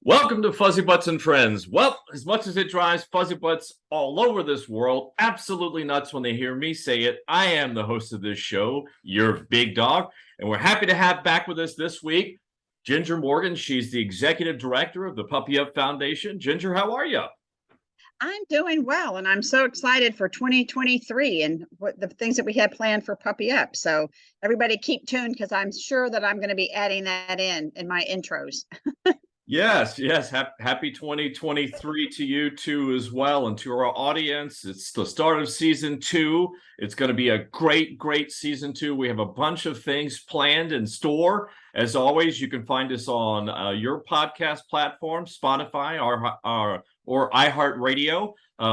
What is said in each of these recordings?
Welcome to Fuzzybutts and Friends. Well, as much as it drives Fuzzybutts all over this world absolutely nuts when they hear me say it, I am the host of this show, your big dog, and we're happy to have back with us this week Ginger Morgan. She's the executive director of the Puppy Up Foundation. Ginger, how are you? I'm doing well, and I'm so excited for 2023 and what the things that we had planned for Puppy Up. So everybody keep tuned because I'm sure that I'm going to be adding that in my intros. Yes. Happy 2023 to you too as well, and to our audience. It's the start of season 2. It's going to be a great season 2. We have a bunch of things planned in store. As always, you can find us on your podcast platform, Spotify, or iHeartRadio.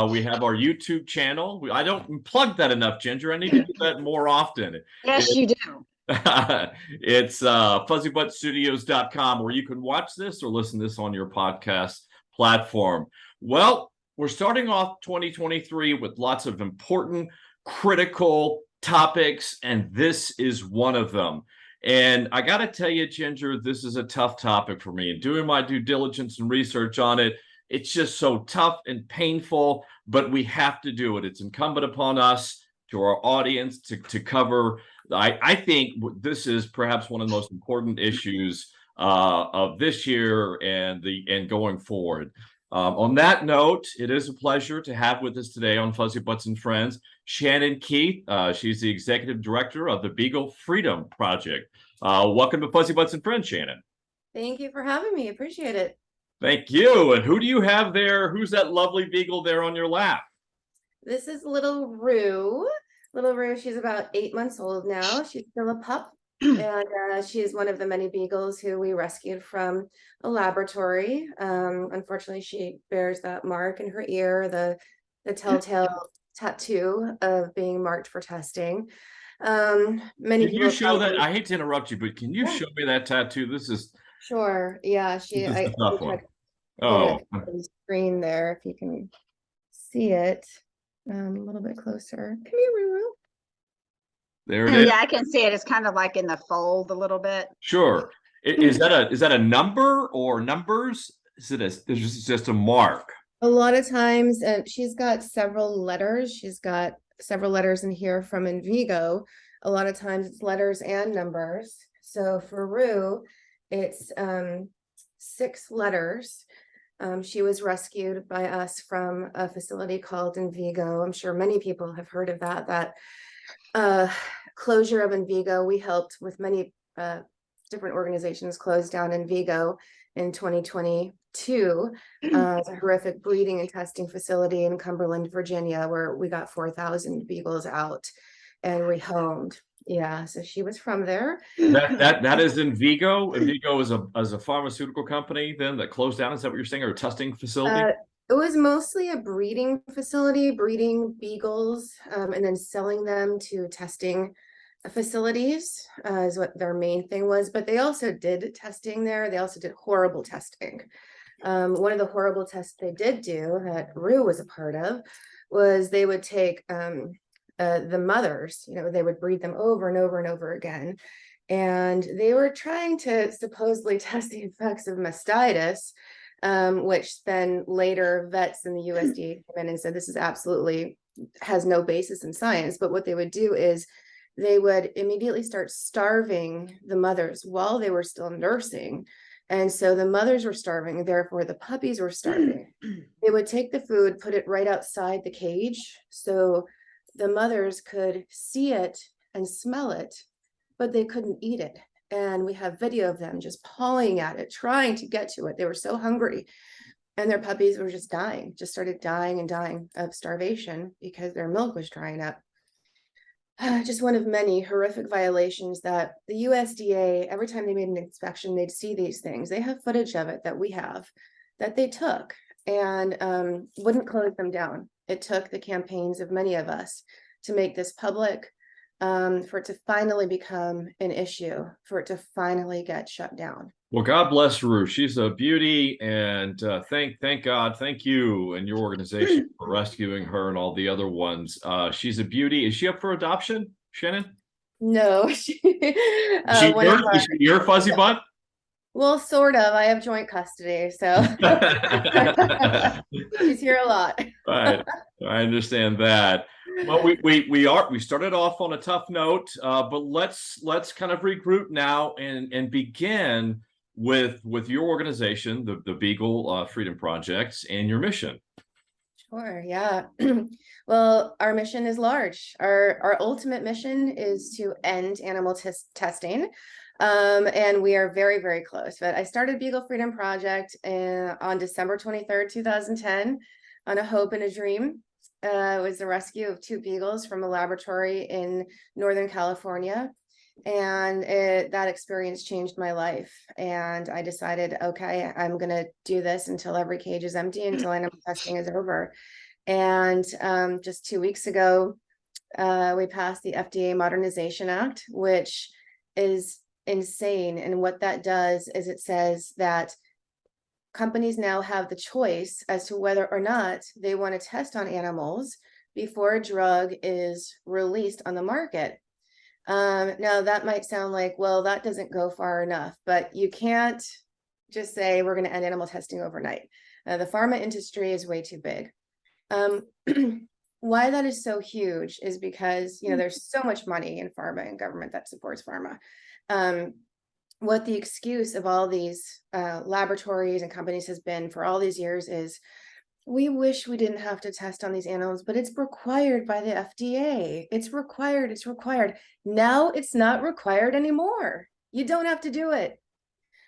We have our YouTube channel. I don't plug that enough, Ginger. I need to do that more often. Yes, you do. It's fuzzybutstudios.com where you can watch this or listen to this on your podcast platform. Well, we're starting off 2023 with lots of important, critical topics, and this is one of them. And I got to tell you, Ginger, this is a tough topic for me. And doing my due diligence and research on it, it's just so tough and painful, but we have to do it. It's incumbent upon us, to our audience, to cover. I think this is perhaps one of the most important issues of this year and going forward. On that note, it is a pleasure to have with us today on Fuzzybutts and Friends Shannon Kieth. She's the executive director of the Beagle Freedom Project. Welcome to Fuzzybutts and Friends, Shannon. Thank you for having me. Appreciate it. Thank you. And who do you have there? Who's that lovely beagle there on your lap? This is little Rue. Little Rue, she's about 8 months old now. She's still a pup. And she is one of the many beagles who we rescued from a laboratory. Unfortunately, she bears that mark in her ear, the telltale tattoo of being marked for testing. Many Can you show that? I hate to interrupt you, but can you show me that tattoo? This is sure. Yeah, a tough one. Oh, the screen there, if you can see it. A little bit closer. Come here, Ruru. There it is. Yeah, I can see it. It's kind of like in the fold a little bit. Sure. Is that a number or numbers? Is it just a mark? A lot of times, she's got several letters. She's got several letters in here from Envigo. A lot of times it's letters and numbers. So for Rue, it's 6 letters. She was rescued by us from a facility called Envigo. I'm sure many people have heard of that closure of Envigo. We helped with many different organizations close down Envigo in 2022. It's a horrific breeding and testing facility in Cumberland, Virginia, where we got 4,000 beagles out and rehomed. Yeah, so she was from there. That is Envigo. Envigo is a pharmaceutical company then that closed down. Is that what you're saying, or a testing facility? It was mostly a breeding facility, breeding beagles, and then selling them to testing facilities is what their main thing was. But they also did testing there. They also did horrible testing. One of the horrible tests they did do that Rue was a part of was they would take the mothers, they would breed them over and over and over again. And they were trying to supposedly test the effects of mastitis, which then later vets in the USDA came in and said this is absolutely has no basis in science. But what they would do is they would immediately start starving the mothers while they were still nursing. And so the mothers were starving, therefore the puppies were starving. They would take the food, put it right outside the cage, so the mothers could see it and smell it, but they couldn't eat it. And we have video of them just pawing at it, trying to get to it. They were so hungry, and their puppies were just dying, just started dying and dying of starvation because their milk was drying up. Just one of many horrific violations that the USDA, every time they made an inspection, they'd see these things. They have footage of it that we have, that they took and wouldn't close them down. It took the campaigns of many of us to make this public, for it to finally become an issue, for it to finally get shut down. Well, God bless Rue. She's a beauty, and thank God, thank you and your organization for rescuing her and all the other ones. She's a beauty. Is she up for adoption, Shannon? No. Is she your fuzzy butt? Well, sort of. I have joint custody, so she's here a lot. Right. I understand that. Well, we started off on a tough note, but let's kind of regroup now and begin with your organization, the Beagle Freedom Project, and your mission. Sure, yeah. Well, our mission is large. Our ultimate mission is to end animal testing. And we are very, very close. But I started Beagle Freedom Project on December 23rd, 2010, on a hope and a dream. It was the rescue of 2 beagles from a laboratory in Northern California. And that experience changed my life. And I decided, okay, I'm going to do this until every cage is empty, until animal testing is over. And just 2 weeks ago, we passed the FDA Modernization Act, which is insane. And what that does is it says that companies now have the choice as to whether or not they want to test on animals before a drug is released on the market. Now that might sound like, well, that doesn't go far enough, but you can't just say we're going to end animal testing overnight. The pharma industry is way too big. Why that is so huge is because, there's so much money in pharma and government that supports pharma. What the excuse of all these laboratories and companies has been for all these years is, we wish we didn't have to test on these animals, but it's required by the FDA. It's required. It's required. Now it's not required anymore. You don't have to do it,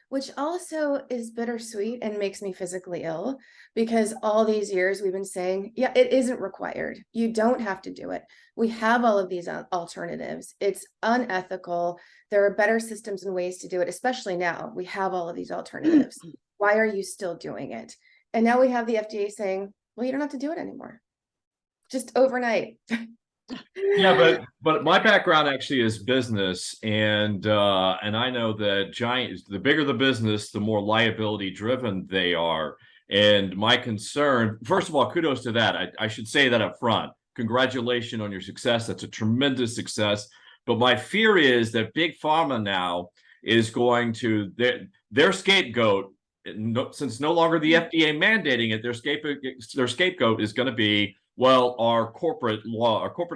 which also is bittersweet and makes me physically ill, because all these years we've been saying, yeah, it isn't required. You don't have to do it. We have all of these alternatives. It's unethical. There are better systems and ways to do it, especially now. We have all of these alternatives. Why are you still doing it? And now we have the FDA saying, well, you don't have to do it anymore. Just overnight. Yeah, but my background actually is business, and I know that the bigger the business, the more liability driven they are. And my concern, first of all, kudos to that. I should say that up front. Congratulations on your success. That's a tremendous success. But my fear is that big pharma now is going to their scapegoat. Since no longer the FDA mandating it, their scapegoat is going to be, well, our corporate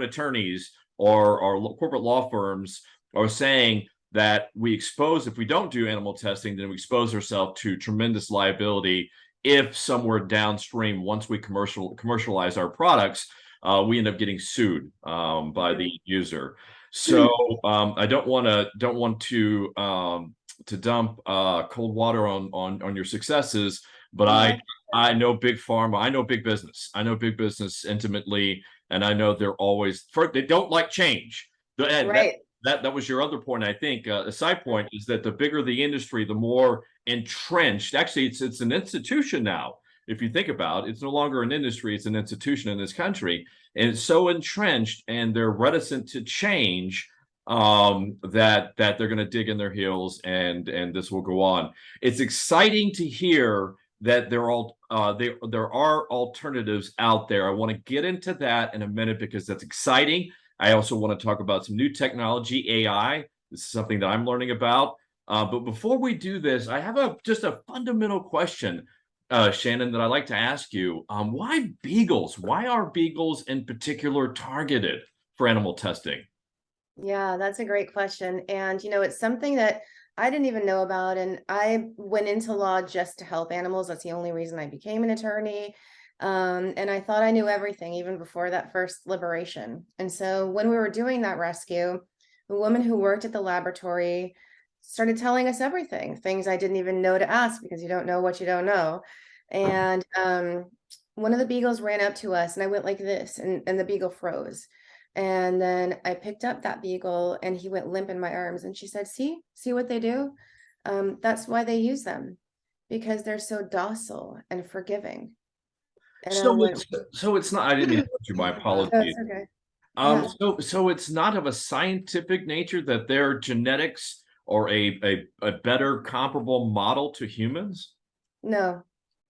attorneys or our corporate law firms are saying that if we don't do animal testing, then we expose ourselves to tremendous liability. If somewhere downstream, once we commercialize our products, we end up getting sued by the user. So I don't want to dump cold water on your successes, but I know big pharma, I know big business intimately, and I know they don't like change. Right. That was your other point. I think a side point is that the bigger the industry, the more entrenched. Actually, it's an institution now. If you think about it, it's no longer an industry; it's an institution in this country, and it's so entrenched, and they're reticent to change that they're going to dig in their heels, and this will go on. It's exciting to hear that there are alternatives out there. I want to get into that in a minute because that's exciting. I also want to talk about some new technology, AI. This is something that I'm learning about. But before we do this, I have just a fundamental question, Shannon, that I'd like to ask you. Why beagles? Why are beagles in particular targeted for animal testing? Yeah, that's a great question. And, it's something that I didn't even know about. And I went into law just to help animals. That's the only reason I became an attorney. And I thought I knew everything even before that first liberation. And so when we were doing that rescue, the woman who worked at the laboratory started telling us everything, things I didn't even know to ask, because you don't know what you don't know. And one of the beagles ran up to us, and I went like this, and the beagle froze. And then I picked up that beagle, and he went limp in my arms. And she said, see what they do? That's why they use them, because they're so docile and forgiving. And so it's not, I didn't mean to interrupt you, my apologies. okay. Yeah. So it's not of a scientific nature that their genetics are a better comparable model to humans? No,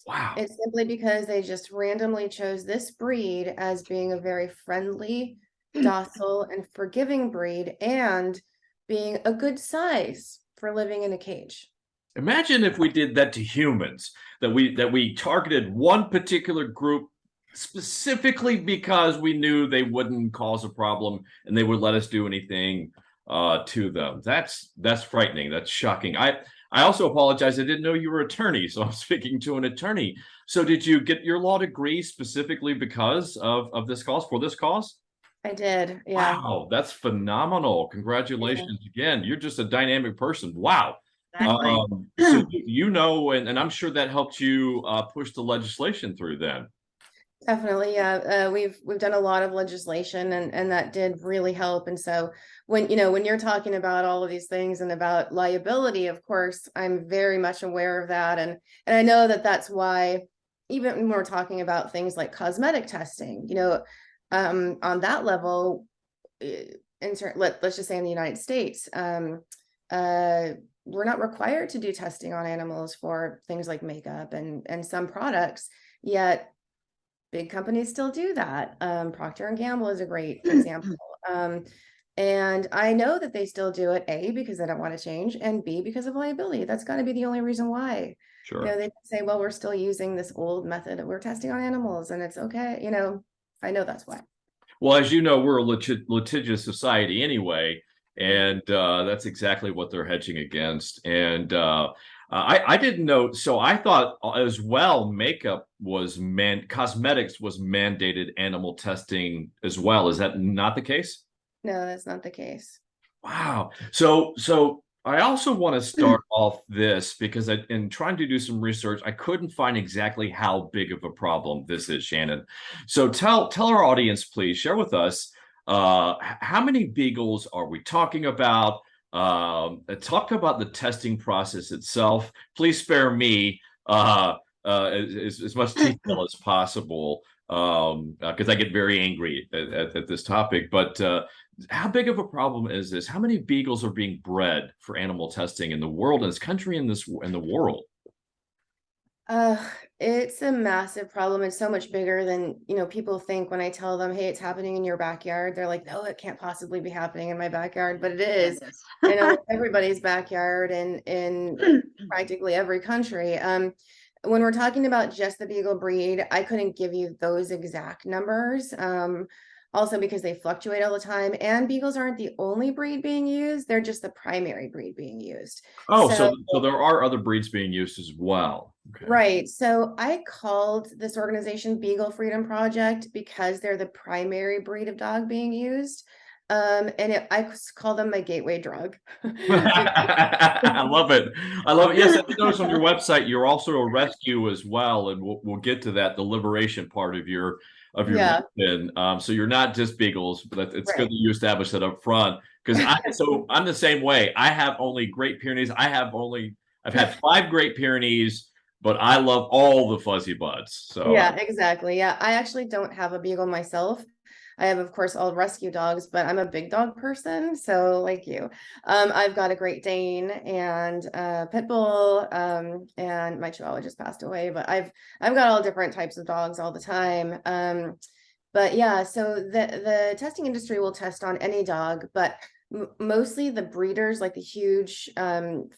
Wow. it's simply because they just randomly chose this breed as being a very friendly, docile, and forgiving breed, and being a good size for living in a cage. Imagine if we did that to humans, that we targeted one particular group specifically because we knew they wouldn't cause a problem and they would let us do anything to them. That's frightening. That's shocking. I also apologize. I didn't know you were an attorney, so I'm speaking to an attorney. So did you get your law degree specifically because of this cause, for this cause? I did. Yeah. Wow, that's phenomenal. Congratulations again. You're just a dynamic person. Wow. Exactly. So you know, and I'm sure that helped you push the legislation through then. Definitely, yeah. We've done a lot of legislation, and that did really help. And so when you're talking about all of these things and about liability, of course, I'm very much aware of that, and I know that that's why even when we're talking about things like cosmetic testing, on that level, let's just say in the United States, we're not required to do testing on animals for things like makeup and some products, yet big companies still do that. Procter and Gamble is a great example. And I know that they still do it, A, because they don't want to change, and B, because of liability. That's got to be the only reason why. Sure. They say, well, we're still using this old method and we're testing on animals and it's okay. I know that's why. Well, as you know, we're a litigious society anyway, and that's exactly what they're hedging against. And I didn't know. So I thought as well, makeup was cosmetics was mandated animal testing as well. Is that not the case? No, that's not the case. Wow. So I also want to start off this because in trying to do some research, I couldn't find exactly how big of a problem this is, Shannon. So tell our audience, please, share with us how many beagles are we talking about? Talk about the testing process itself. Please spare me as much detail as possible because I get very angry at this topic. But how big of a problem is this? How many beagles are being bred for animal testing in the world, in this country, in the world? It's a massive problem. It's so much bigger than, people think when I tell them, hey, it's happening in your backyard. They're like, no, it can't possibly be happening in my backyard, but it is. Everybody's backyard in practically every country. When we're talking about just the Beagle breed, I couldn't give you those exact numbers. Also because they fluctuate all the time, and beagles aren't the only breed being used. They're just the primary breed being used. Oh, so there are other breeds being used as well. Okay. Right. So I called this organization Beagle Freedom Project because they're the primary breed of dog being used. I call them my gateway drug. I love it. I love it. Yes, I noticed on your website you're also a rescue as well, and we'll get to that, the liberation part of your LinkedIn. So you're not just beagles, but it's good that you established that up front. Because I'm the same way. I have only Great Pyrenees. I've had 5 Great Pyrenees, but I love all the Fuzzybutts. So yeah, exactly. Yeah, I actually don't have a beagle myself. I have, of course, all rescue dogs, but I'm a big dog person. So like you, I've got a Great Dane and a Pit Bull, and my Chihuahua just passed away, but I've got all different types of dogs all the time. But yeah, so the testing industry will test on any dog, but mostly the breeders, like the huge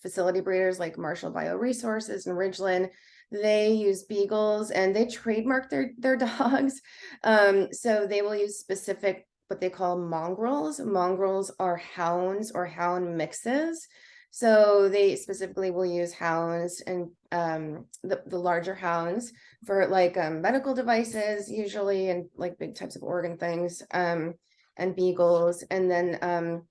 facility breeders like Marshall Bioresources and Ridgeland, they use beagles and they trademark their dogs. So they will use specific, what they call mongrels. Mongrels are hounds or hound mixes. So they specifically will use hounds and the larger hounds for like medical devices usually, and like big types of organ things, and beagles, and then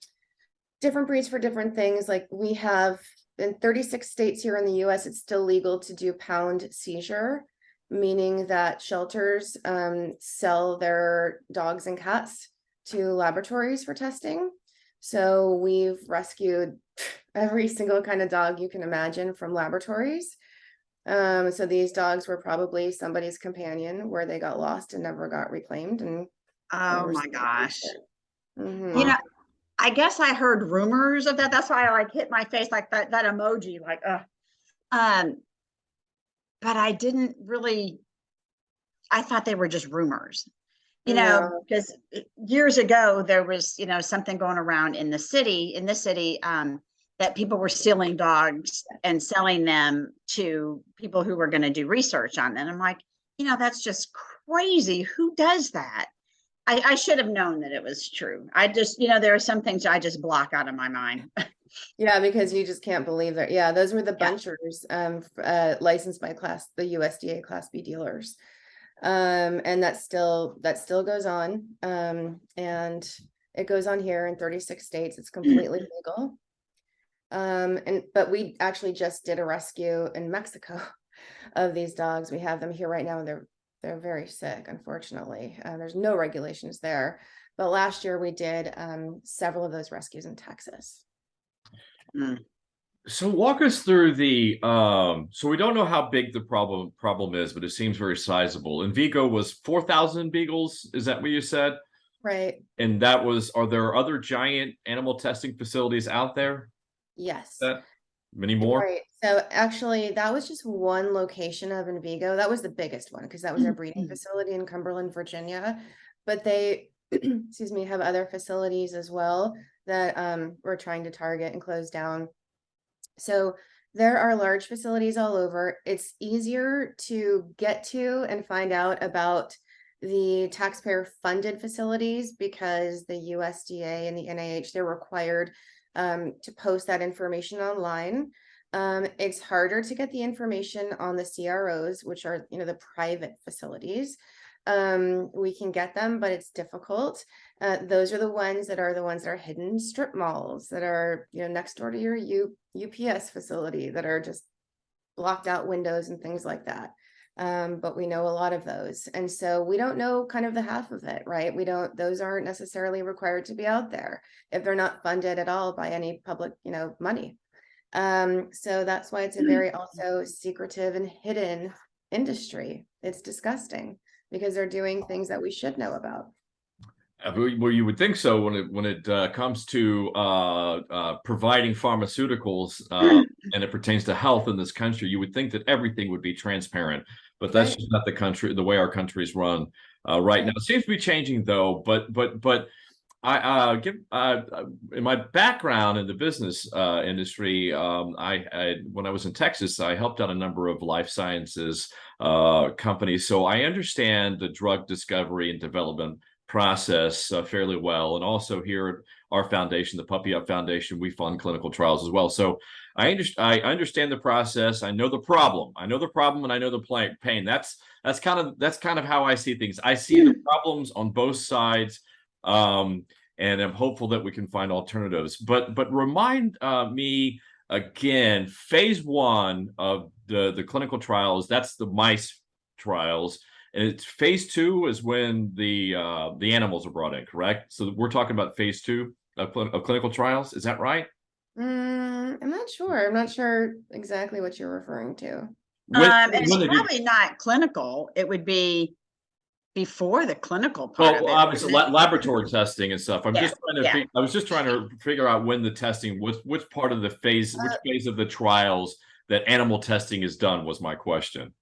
different breeds for different things. Like we have in 36 states here in the US, it's still legal to do pound seizure, meaning that shelters sell their dogs and cats to laboratories for testing. So we've rescued every single kind of dog you can imagine from laboratories. So these dogs were probably somebody's companion where they got lost and never got reclaimed. And oh my gosh. Mm-hmm. I guess I heard rumors of that. That's why I like hit my face like that emoji, like but I didn't really, I thought they were just rumors, because years ago there was, something going around in this city, that people were stealing dogs and selling them to people who were going to do research on them. I'm like, that's just crazy. Who does that? I should have known that it was true. I just, there are some things I just block out of my mind. Yeah, because you just can't believe that. Yeah, those were the Yeah. bunchers, licensed by the USDA Class B dealers. And that still goes on. And it goes on here in 36 states. It's completely legal. But we actually just did a rescue in Mexico of these dogs. We have them here right now, and they're very sick, unfortunately. There's no regulations there. But last year we did several of those rescues in Texas. So walk us through the so we don't know how big the problem is, but it seems very sizable. And Vigo was 4,000 beagles. Is that what you said? Right. And are there other giant animal testing facilities out there? Yes. Many more? Right. So actually that was just one location of Vigo. That was the biggest one because that was their breeding facility in Cumberland, Virginia. But they, excuse me, have other facilities as well that we're trying to target and close down. So there are large facilities all over. It's easier to get to and find out about the taxpayer funded facilities because the USDA and the NIH, they're required to post that information online. It's harder to get the information on the CROs, which are, the private facilities. We can get them, but it's difficult. Those are the ones that are hidden in strip malls that are, next door to your UPS facility that are just blocked out windows and things like that. But we know a lot of those. And so we don't know kind of the half of it, right? Those aren't necessarily required to be out there if they're not funded at all by any public, money. So that's why it's a very also secretive and hidden industry. It's disgusting because they're doing things that we should know about. Well, you would think so when it comes to providing pharmaceuticals and it pertains to health in this country. You would think that everything would be transparent, but that's Right. just not the way our country is run right now. It seems to be changing though. But I give in my background in the business industry, when I was in Texas, I helped out a number of life sciences companies, so I understand the drug discovery and development process fairly well. And also here at our foundation, the Puppy Up Foundation, we fund clinical trials as well. So I understand the process. I know the problem. And I know the pain. That's kind of how I see things. I see the problems on both sides. And I'm hopeful that we can find alternatives. But remind me again, phase 1 of the clinical trials, that's the mice trials. And it's phase 2 is when the animals are brought in, correct? So we're talking about phase 2 of clinical trials. Is that right? I'm not sure. I'm not sure exactly what you're referring to. It's probably not clinical. It would be before the clinical part of it. Obviously laboratory testing and stuff. I was just trying to figure out when the testing, which part of the phase, which phase of the trials that animal testing is done was my question.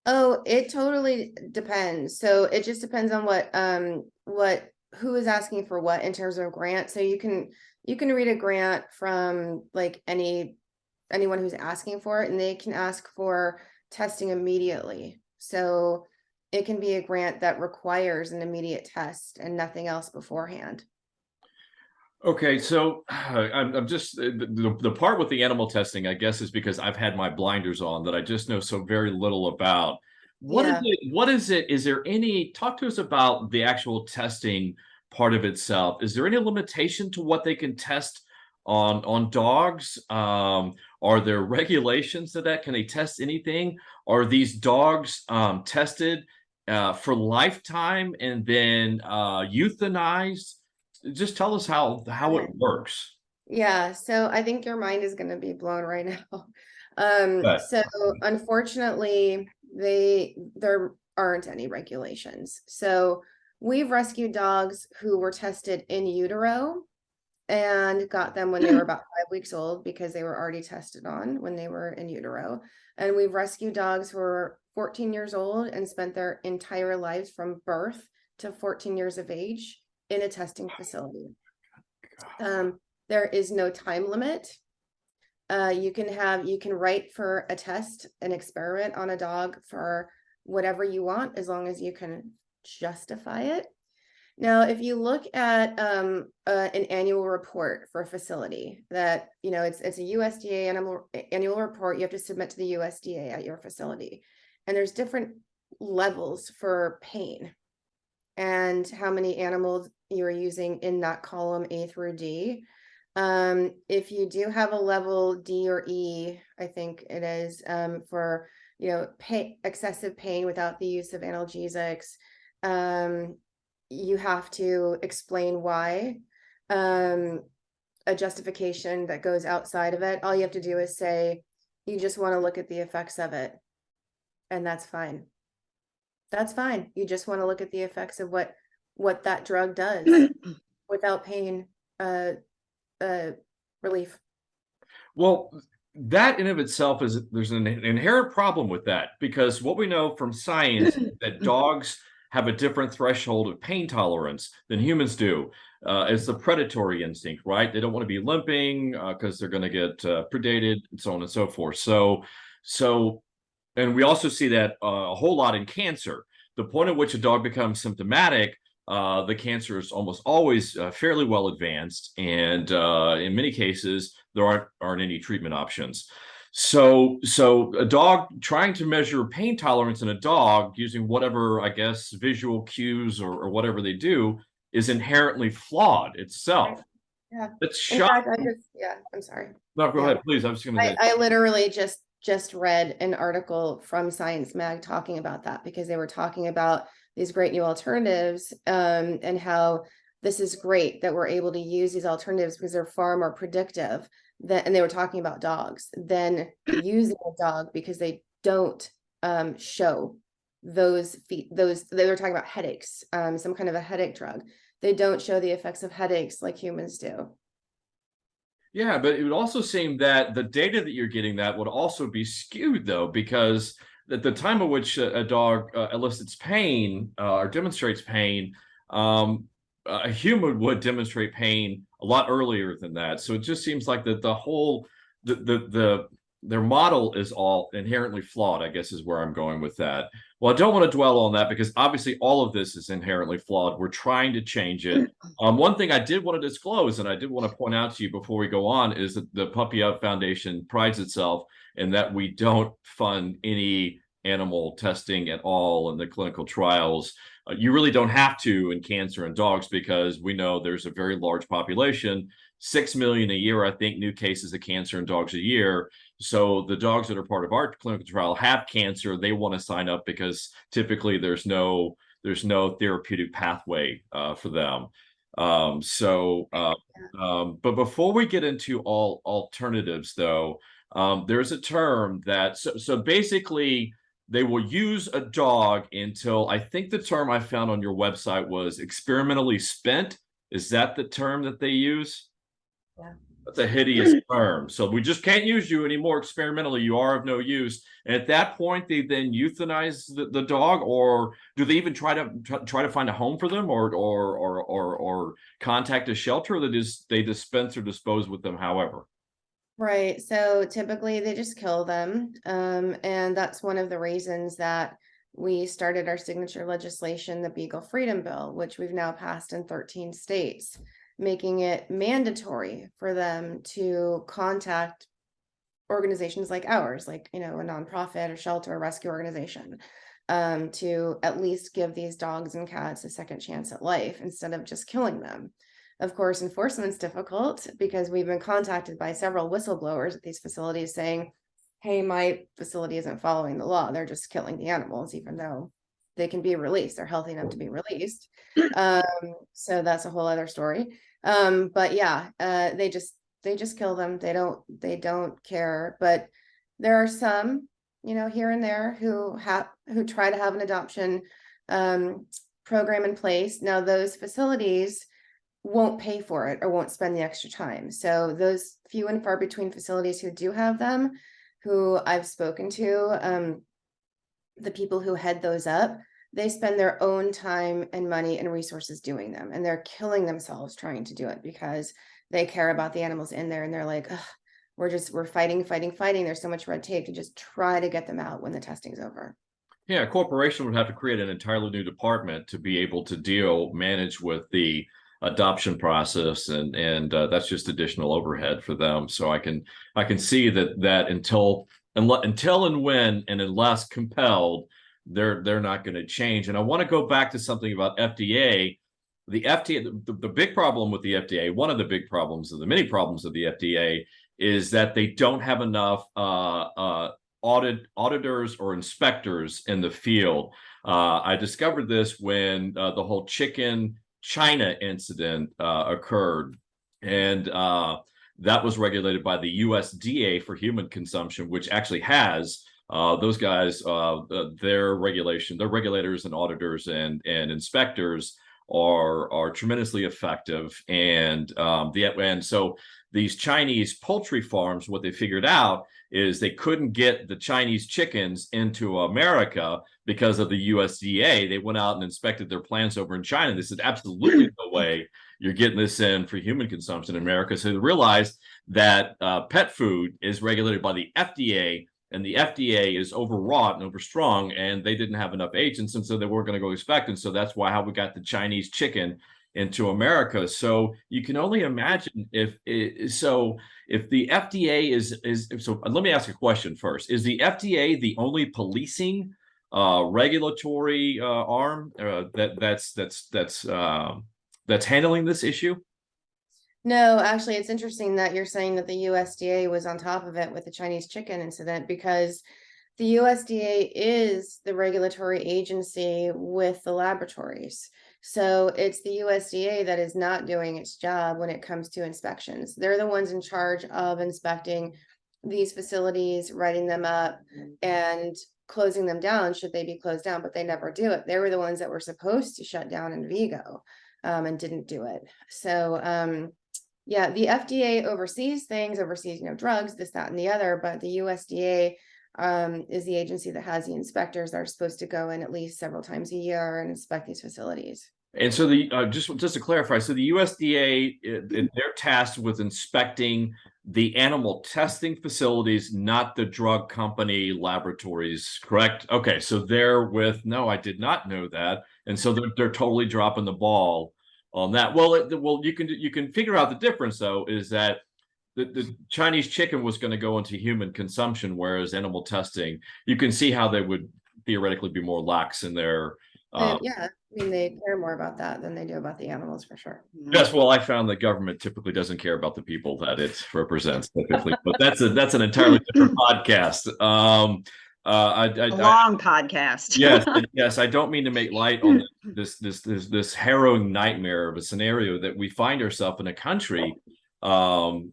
Oh, it totally depends. So it just depends on who is asking for what in terms of grant. So you can read a grant from like anyone who's asking for it, and they can ask for testing immediately. So it can be a grant that requires an immediate test and nothing else beforehand. Okay, so I'm just the part with the animal testing, I guess, is because I've had my blinders on that I just know so very little about. What is it? What is it? Is there talk to us about the actual testing part of itself? Is there any limitation to what they can test on dogs? Are there regulations to that? Can they test anything? Are these dogs tested for lifetime and then euthanized? Just tell us how it works. Yeah, so I think your mind is going to be blown right now. So unfortunately, there aren't any regulations. So we've rescued dogs who were tested in utero and got them when they were about 5 weeks old because they were already tested on when they were in utero. And we've rescued dogs who were 14 years old and spent their entire lives from birth to 14 years of age in a testing facility. There is no time limit. You can write for a test, an experiment on a dog for whatever you want, as long as you can justify it. Now, if you look at an annual report for a facility that, it's a USDA annual report you have to submit to the USDA at your facility. And there's different levels for pain and how many animals you're using in that column A through D. If you do have a level D or E, I think it is, for, excessive pain without the use of analgesics, you have to explain why, a justification that goes outside of it. All you have to do is say, you just want to look at the effects of it. And that's fine. That's fine. You just want to look at the effects of what that drug does without pain, relief. Well, that in of itself there's an inherent problem with that, because what we know from science is that dogs have a different threshold of pain tolerance than humans do. It's the predatory instinct, right? They don't want to be limping because they're going to get predated and so on and so forth. So, and we also see that a whole lot in cancer. The point at which a dog becomes symptomatic, the cancer is almost always fairly well advanced, and in many cases there aren't any treatment options. So a dog, trying to measure pain tolerance in a dog using whatever, I guess, visual cues or whatever they do, is inherently flawed itself. Yeah. It's In fact, shocking. I'm sorry. No, go Yeah. ahead, please. I was going to say. I literally just read an article from Science Mag talking about that, because they were talking about these great new alternatives, and how this is great that we're able to use these alternatives because they're far more predictive and they were talking about dogs than using a dog, because they don't show those they were talking about headaches, some kind of a headache drug. They don't show the effects of headaches like humans do. Yeah, but it would also seem that the data that you're getting that would also be skewed, though, because at the time at which a dog elicits pain or demonstrates pain, a human would demonstrate pain a lot earlier than that. So it just seems like that their model is all inherently flawed, I guess, is where I'm going with that. Well, I don't want to dwell on that, because obviously all of this is inherently flawed. We're trying to change it. One thing I did want to disclose, and I did want to point out to you before we go on, is that the Puppy Up Foundation prides itself in that we don't fund any animal testing at all in the clinical trials. You really don't have to in cancer in dogs, because we know there's a very large population, 6 million a year, I think, new cases of cancer in dogs a year. So the dogs that are part of our clinical trial have cancer. They want to sign up because typically there's no therapeutic pathway for them. But before we get into all alternatives, though, there's a term that so basically they will use a dog until, I think the term I found on your website was experimentally spent. Is that the term that they use? Yeah. That's a hideous term. So we just can't use you anymore experimentally. You are of no use. And at that point, they then euthanize the dog, or do they even try to find a home for them, or contact a shelter, that they dispense or dispose with them, however? Right. So typically they just kill them. And that's one of the reasons that we started our signature legislation, the Beagle Freedom Bill, which we've now passed in 13 states, making it mandatory for them to contact organizations like ours, like, a nonprofit or shelter or rescue organization, to at least give these dogs and cats a second chance at life instead of just killing them. Of course, enforcement's difficult, because we've been contacted by several whistleblowers at these facilities saying, hey, my facility isn't following the law. They're just killing the animals, even though they can be released. They're healthy enough to be released. So that's a whole other story. But yeah, they just kill them. They don't care. But there are some, here and there who try to have an adoption program in place. Now, those facilities won't pay for it or won't spend the extra time. So those few and far between facilities who do have them, who I've spoken to, the people who head those up, they spend their own time and money and resources doing them, and they're killing themselves trying to do it, because they care about the animals in there, and they're like, ugh, we're fighting. There's so much red tape to just try to get them out when the testing's over. Yeah, a corporation would have to create an entirely new department to be able to manage with the adoption process, and that's just additional overhead for them. So I can see that until and when and unless compelled, they're not going to change. And I want to go back to something about FDA. The FDA, the big problem with the FDA, one of the big problems of the many problems of the FDA is that they don't have enough auditors or inspectors in the field. I discovered this when the whole chicken China incident occurred, and that was regulated by the USDA for human consumption, which actually has those guys, their regulators and auditors and inspectors are tremendously effective, and so these Chinese poultry farms, what they figured out is they couldn't get the Chinese chickens into America because of the USDA. They went out and inspected their plants over in China. They said, absolutely no way you're getting this in for human consumption in America. So they realized that pet food is regulated by the FDA, and the FDA is overwrought and overstrong, and they didn't have enough agents, and so they weren't going to go inspect. And so that's how we got the Chinese chicken into America. So you can only imagine if the FDA is so. Let me ask a question first: is the FDA the only policing regulatory arm that's handling this issue? No, actually, it's interesting that you're saying that the USDA was on top of it with the Chinese chicken incident, because the USDA is the regulatory agency with the laboratories. So it's the USDA that is not doing its job when it comes to inspections. They're the ones in charge of inspecting these facilities, writing them up, and closing them down should they be closed down, but they never do it. They were the ones that were supposed to shut down in Vigo and didn't do it. So yeah, the FDA oversees things, drugs, this, that, and the other, but the USDA is the agency that has the inspectors that are supposed to go in at least several times a year and inspect these facilities. And so just to clarify, so the USDA, they're tasked with inspecting the animal testing facilities, not the drug company laboratories, correct? Okay, so no, I did not know that, and so they're totally dropping the ball on that. Well, you can figure out the difference though, is that the Chinese chicken was going to go into human consumption, whereas animal testing, you can see how they would theoretically be more lax in their. Yeah, I mean, they care more about that than they do about the animals, for sure. Yes, well, I found that government typically doesn't care about the people that it represents, typically, but that's an entirely different podcast. A long podcast. Yes, I don't mean to make light on this harrowing nightmare of a scenario that we find ourselves in a country. So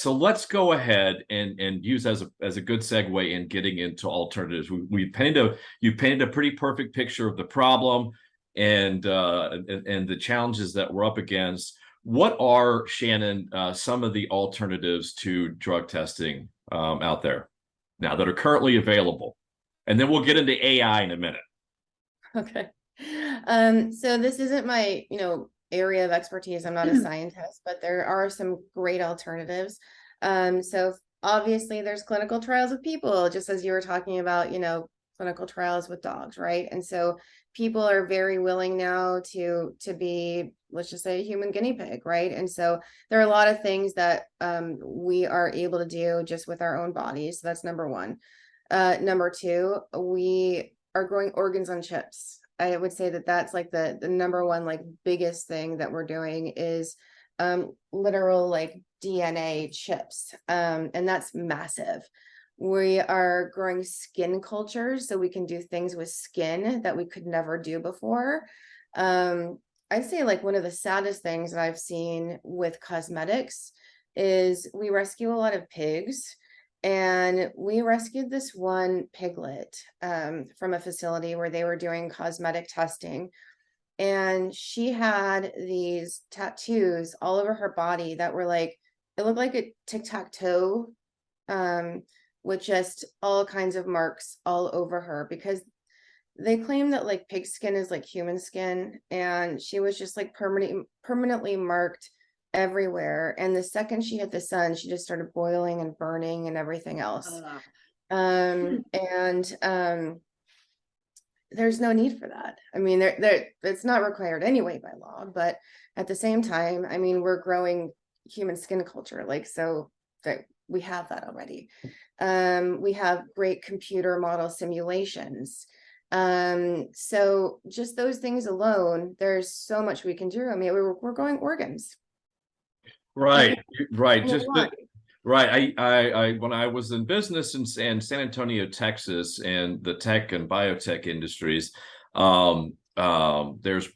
let's go ahead and use as a good segue in getting into alternatives. You painted a pretty perfect picture of the problem and the challenges that we're up against. What are, Shannon, some of the alternatives to drug testing out there now that are currently available? And then we'll get into AI in a minute. Okay. So this isn't my, area of expertise. I'm not a scientist, but there are some great alternatives. So obviously there's clinical trials with people, just as you were talking about, clinical trials with dogs, right? And so people are very willing now to be, let's just say, a human guinea pig, right? And so there are a lot of things that we are able to do just with our own bodies. So that's number one. Number two, we are growing organs on chips. I would say that that's like the number one, like, biggest thing that we're doing is literal like DNA chips. And that's massive. We are growing skin cultures so we can do things with skin that we could never do before. I'd say like one of the saddest things that I've seen with cosmetics is we rescue a lot of pigs. And we rescued this one piglet from a facility where they were doing cosmetic testing. And she had these tattoos all over her body that were like, it looked like a tic-tac-toe with just all kinds of marks all over her, because they claim that like pig skin is like human skin. And she was just like permanently marked everywhere. And the second she hit the sun, she just started boiling and burning and everything else. And there's no need for that. I mean, it's not required anyway by law, but at the same time, I mean, we're growing human skin culture, like, so that we have that already. We have great computer model simulations. So just those things alone, there's so much we can do. I mean, we're growing organs. Right, right. Just Right. I when I was in business in San Antonio, Texas, and the tech and biotech industries, there's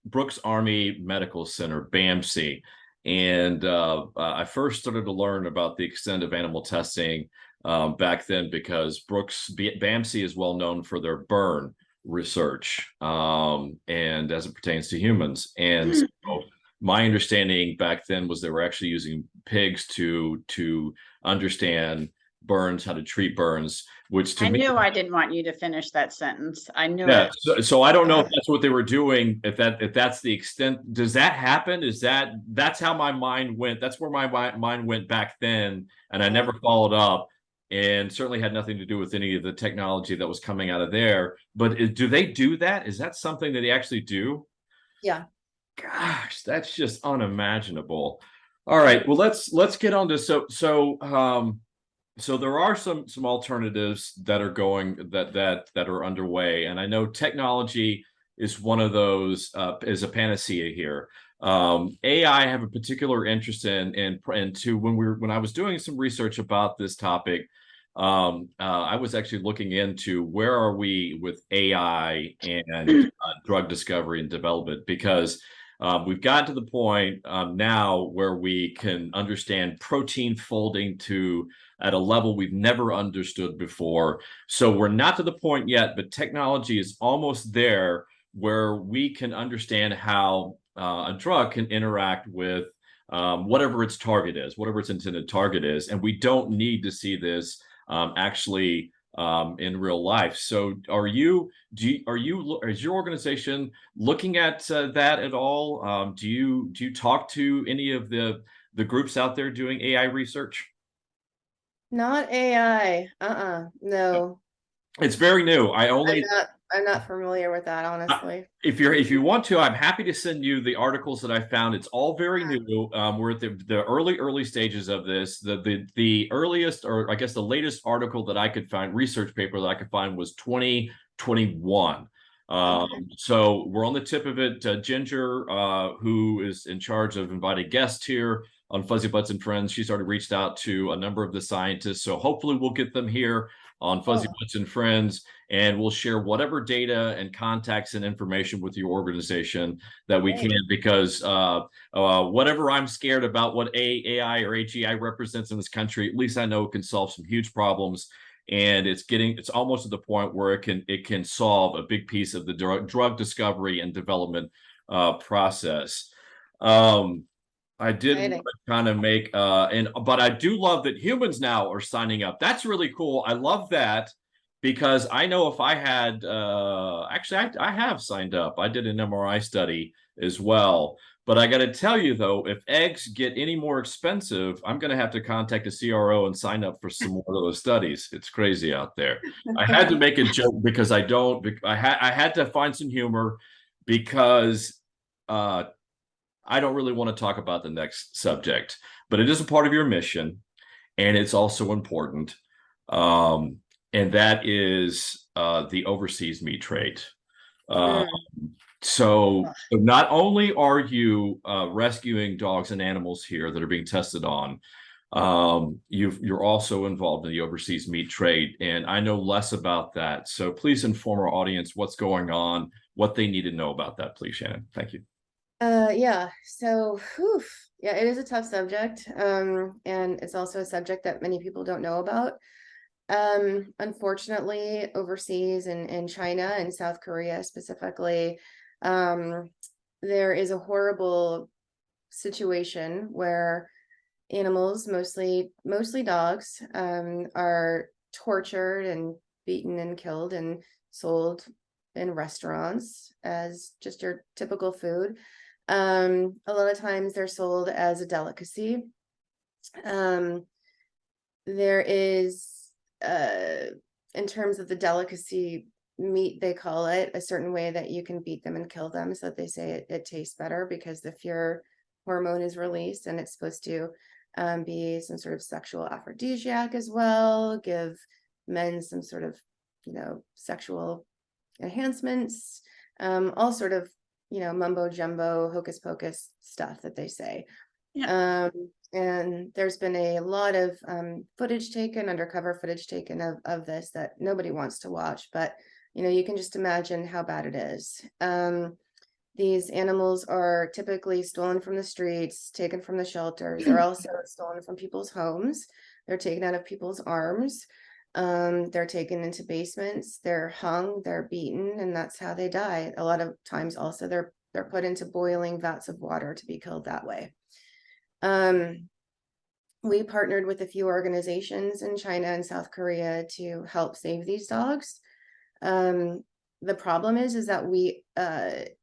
Brooks Army Medical Center, BAMC, and I first started to learn about the extent of animal testing back then because BAMC is well known for their burn research, and as it pertains to humans, and so my understanding back then was they were actually using pigs to understand burns, how to treat burns, which to I me, knew I didn't want you to finish that sentence. I knew yeah. it. So I don't know if that's what they were doing. If that's the extent, does that happen? That's how my mind went? That's where my mind went back then, and I never followed up, and certainly had nothing to do with any of the technology that was coming out of there. But do they do that? Is that something that they actually do? Yeah. Gosh, that's just unimaginable. All right, well let's get on to so there are some alternatives that are going that are underway, and I know technology is one of those is a panacea here. AI I have a particular interest in, and to when I was doing some research about this topic, I was actually looking into where are we with AI and drug discovery and development, because we've gotten to the point now where we can understand protein folding to at a level we've never understood before. So we're not to the point yet, but technology is almost there where we can understand how a drug can interact with whatever its target is, whatever its intended target is, and we don't need to see this actually in real life. So is your organization looking at that at all? Do you talk to any of the groups out there doing AI research? Not AI. No. It's very new. I'm not familiar with that, honestly. If you want to, I'm happy to send you the articles that I found. It's all very new. We're at the early stages of this. The earliest, or I guess the latest article that I could find, research paper that I could find, was 2021. So we're on the tip of it. Ginger, who is in charge of inviting guests here on Fuzzybutts and Friends, she's already reached out to a number of the scientists. So hopefully we'll get them here on Fuzzybutts and Friends, and we'll share whatever data and contacts and information with your organization that we can, because whatever I'm scared about what AI or AGI represents in this country, at least I know it can solve some huge problems. And it's almost to the point where it can solve a big piece of the drug discovery and development process. I did kind of make but I do love that humans now are signing up. That's really cool. I love that, because I know if I had actually I have signed up. I did an MRI study as well. But I got to tell you though, if eggs get any more expensive, I'm going to have to contact a CRO and sign up for some more of those studies. It's crazy out there. I had to make a joke because I had to find some humor, because I don't really want to talk about the next subject, but it is a part of your mission, and it's also important. And that is the overseas meat trade. So not only are you rescuing dogs and animals here that are being tested on, you're also involved in the overseas meat trade, and I know less about that. So please inform our audience what's going on, what they need to know about that, please, Shannon. Thank you. Yeah, so yeah, it is a tough subject. And it's also a subject that many people don't know about. Unfortunately, overseas in China and South Korea specifically, there is a horrible situation where animals, mostly dogs, are tortured and beaten and killed and sold in restaurants as just your typical food. A lot of times they're sold as a delicacy. There is, in terms of the delicacy meat, they call it, a certain way that you can beat them and kill them. So they say it tastes better because the fear hormone is released, and it's supposed to be some sort of sexual aphrodisiac as well, give men some sort of, sexual enhancements, all sort of, mumbo jumbo, hocus pocus stuff that they say. Yeah. And there's been a lot of footage taken, undercover footage taken of this that nobody wants to watch, but you can just imagine how bad it is. These animals are typically stolen from the streets, taken from the shelters. They're also stolen from people's homes. They're taken out of people's arms. They're taken into basements. They're hung. They're beaten, and that's how they die. A lot of times, also, they're put into boiling vats of water to be killed that way. We partnered with a few organizations in China and South Korea to help save these dogs. The problem is that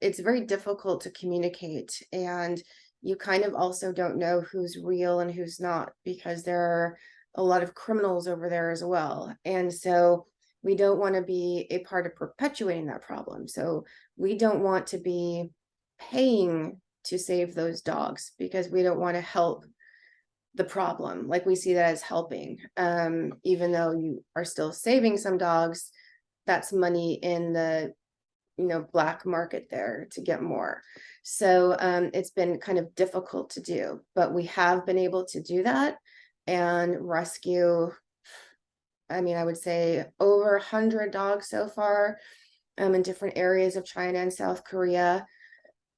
it's very difficult to communicate, and you kind of also don't know who's real and who's not, because there are a lot of criminals over there as well. And so we don't want to be a part of perpetuating that problem. So we don't want to be paying to save those dogs, because we don't want to help the problem. Like, we see that as helping, even though you are still saving some dogs. That's money in the black market there to get more. So it's been kind of difficult to do, but we have been able to do that and rescue, I would say over 100 dogs so far, in different areas of China and South Korea,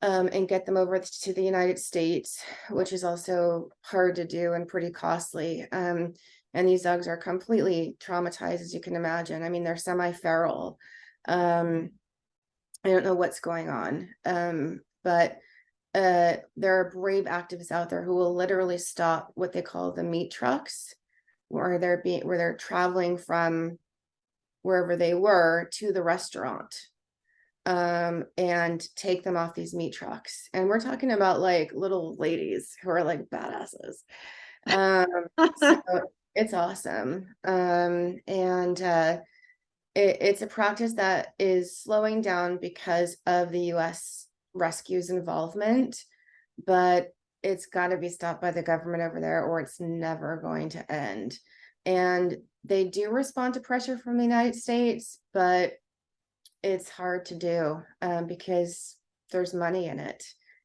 and get them over to the United States, which is also hard to do and pretty costly. And these dogs are completely traumatized, as you can imagine. They're semi-feral. I don't know what's going on, but there are brave activists out there who will literally stop what they call the meat trucks, where they're traveling from wherever they were to the restaurant, and take them off these meat trucks. And we're talking about like little ladies who are like badasses. So it's awesome. It's a practice that is slowing down because of the US rescue's involvement, but it's got to be stopped by the government over there, or it's never going to end. And they do respond to pressure from the United States, but it's hard to do, because there's money in it,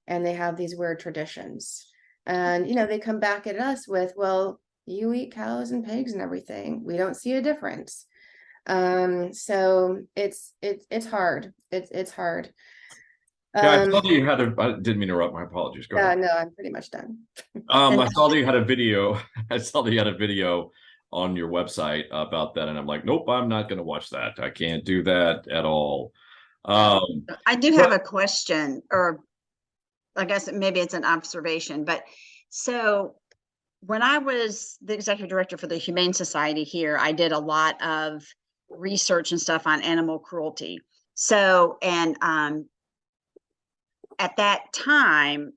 and they have these weird traditions. And they come back at us with, well, you eat cows and pigs and everything. We don't see a difference. So it's hard. It's hard. Yeah, I saw that you had I didn't mean to interrupt. My apologies. Go ahead. No, I'm pretty much done. I saw that you had a video. I saw that you had a video on your website about that, and I'm like, nope, I'm not going to watch that. I can't do that at all. I do have a question, or I guess maybe it's an observation, but so when I was the executive director for the Humane Society here, I did a lot of research and stuff on animal cruelty. So, and at that time,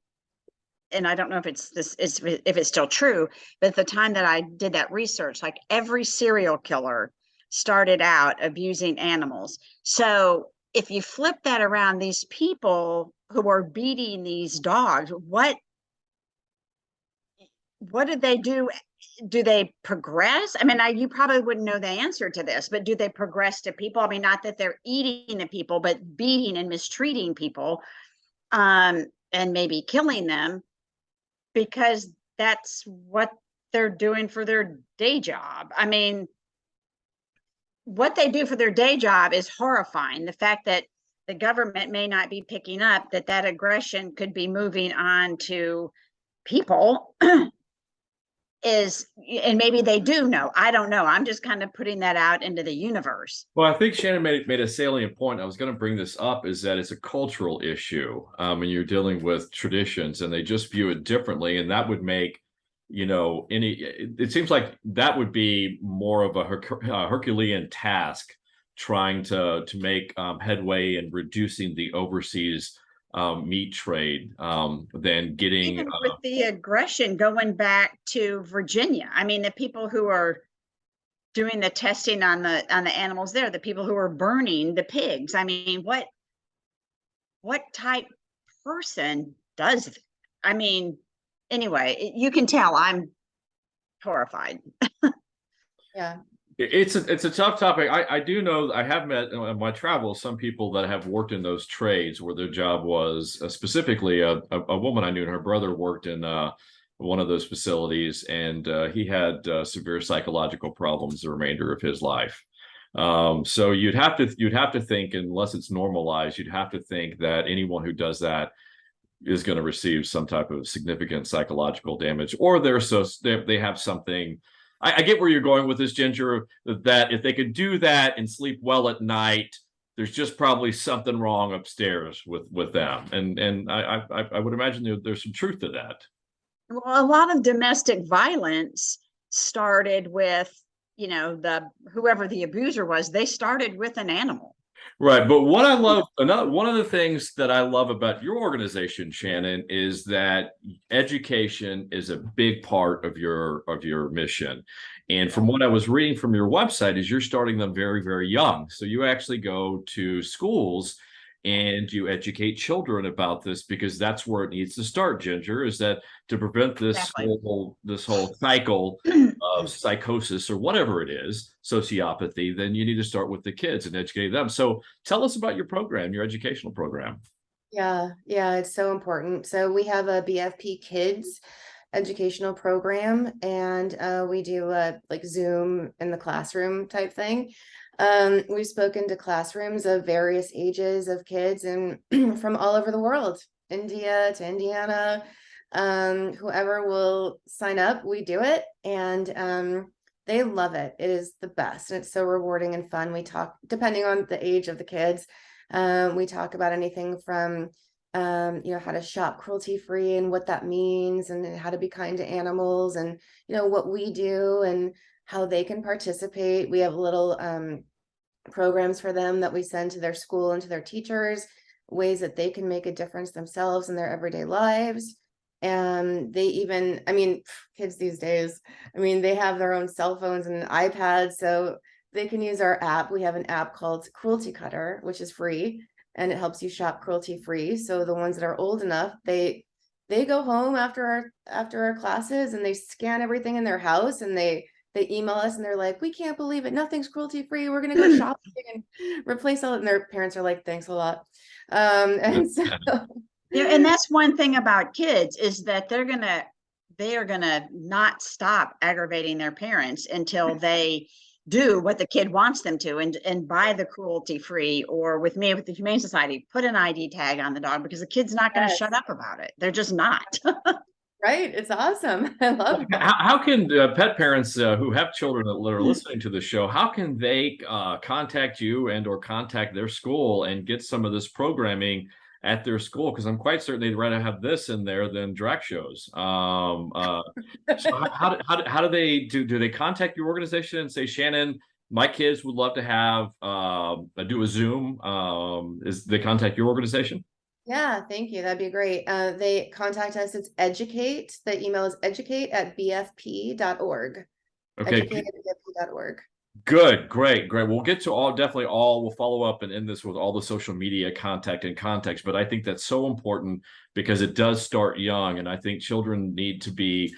and I don't know if if it's still true, but at the time that I did that research, like every serial killer started out abusing animals. So if you flip that around, these people who are beating these dogs, what did they do? Do they progress? You probably wouldn't know the answer to this, but do they progress to people? Not that they're eating the people, but beating and mistreating people, and maybe killing them, because that's what they're doing for their day job. What they do for their day job is horrifying. The fact that the government may not be picking up that aggression could be moving on to people is, and maybe they do know. I don't know. I'm just kind of putting that out into the universe. Well, I think Shannon made a salient point. I was going to bring this up, is that it's a cultural issue when you're dealing with traditions, and they just view it differently. And that would make, it seems like that would be more of a Herculean task, trying to make headway in reducing the overseas meat trade than getting Even with the aggression going back to Virginia. I mean, the people who are doing the testing on the animals there, the people who are burning the pigs. I mean, what type person does it? I mean, anyway, you can tell I'm horrified. Yeah. It's a tough topic. I do know I have met in my travels some people that have worked in those trades where their job was specifically a woman I knew, and her brother worked in one of those facilities, and he had severe psychological problems the remainder of his life. So you'd have to think, unless it's normalized, you'd have to think that anyone who does that is going to receive some type of significant psychological damage, or they have something. I get where you're going with this, Ginger, that if they could do that and sleep well at night, there's just probably something wrong upstairs with them. And I would imagine there's some truth to that. Well, a lot of domestic violence started with, you know, whoever the abuser was, they started with an animal. Right. But what I love, one of the things that I love about your organization, Shannon, is that education is a big part of your mission. And from what I was reading from your website is you're starting them very, very young. So you actually go to schools and you educate children about this, because that's where it needs to start, Ginger, is that to prevent this Exactly. whole cycle of psychosis or whatever it is, sociopathy, then you need to start with the kids and educate them. So tell us about your program, your educational program. Yeah, it's so important. So we have a BFP Kids educational program, and we do like Zoom in the classroom type thing. We've spoken to classrooms of various ages of kids and from all over the world, India to Indiana. Whoever will sign up, we do it, and they love it. It is the best, and it's so rewarding and fun. We talk, depending on the age of the kids, we talk about anything from how to shop cruelty free and what that means, and how to be kind to animals, and what we do and how they can participate. We have little programs for them that we send to their school and to their teachers, ways that they can make a difference themselves in their everyday lives. And they even, kids these days, they have their own cell phones and iPads, so they can use our app. We have an app called Cruelty Cutter, which is free, and it helps you shop cruelty free. So the ones that are old enough, they go home after our classes, and they scan everything in their house, and they email us, and they're like, we can't believe it, nothing's cruelty free, we're gonna go shopping and replace all it. And their parents are like, thanks a lot. And so and that's one thing about kids, is that they are gonna not stop aggravating their parents until they do what the kid wants them to, and buy the cruelty free, or with me, with the Humane Society, put an ID tag on the dog, because the kid's not going to shut up about it. They're just not. Right. It's awesome. I love it. How can pet parents who have children that are listening to the show, how can they contact you and or contact their school and get some of this programming at their school? Because I'm quite certain they'd rather have this in there than drag shows. So how do they do they contact your organization and say, Shannon, my kids would love to have do a Zoom? They contact your organization? Yeah, thank you. That'd be great. They contact us. It's educate. The email is educate@bfp.org. Okay. Educate@bfp.org. Good, great. We'll get to we'll follow up and end this with all the social media contact and context, but I think that's so important because it does start young. And I think children need to be,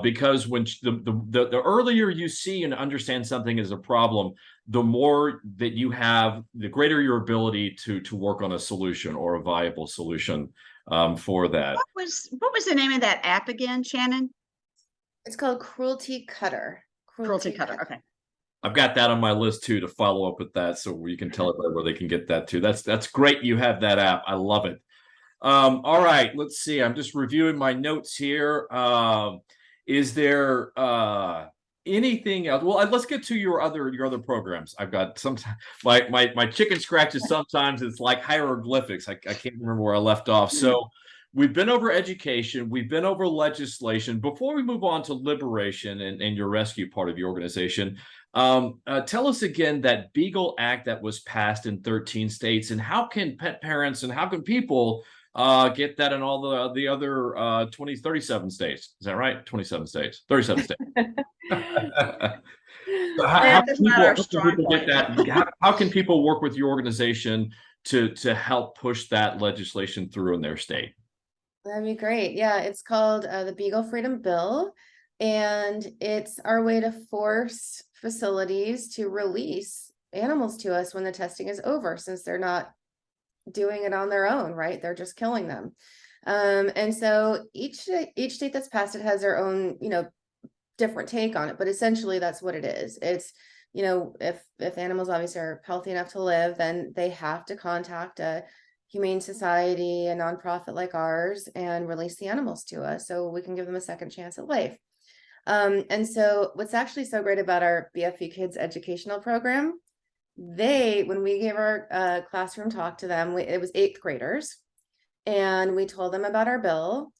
because when the earlier you see and understand something is a problem, the more that you have, the greater your ability to work on a solution or a viable solution for that. What was the name of that app again, Shannon? It's called Cruelty Cutter. Cruelty Cutter. Okay. I've got that on my list too, to follow up with that, so you can tell everybody where they can get that too. That's great. You have that app. I love it. All right, let's see. I'm just reviewing my notes here. Is there anything else? Well, let's get to your other programs. I've got sometimes my chicken scratches. Sometimes it's like hieroglyphics. I can't remember where I left off. So we've been over education. We've been over legislation. Before we move on to liberation and your rescue part of your organization, tell us again that Beagle Act that was passed in 13 states, and how can pet parents and how can people get that in all the other 37 states. Is that right? 27 states, 37 states. So Math is not our how can strong people get point. that? How can people work with your organization to help push that legislation through in their state? That'd be great. Yeah, it's called the Beagle Freedom Bill, and it's our way to force facilities to release animals to us when the testing is over, since they're not doing it on their own, right? They're just killing them. And so each state that's passed it has their own, different take on it, but essentially that's what it is. It's, if animals obviously are healthy enough to live, then they have to contact a humane society, a nonprofit like ours, and release the animals to us so we can give them a second chance at life. And so what's actually so great about our BFE Kids educational program, when we gave our classroom talk to them, it was 8th graders, and we told them about our bill,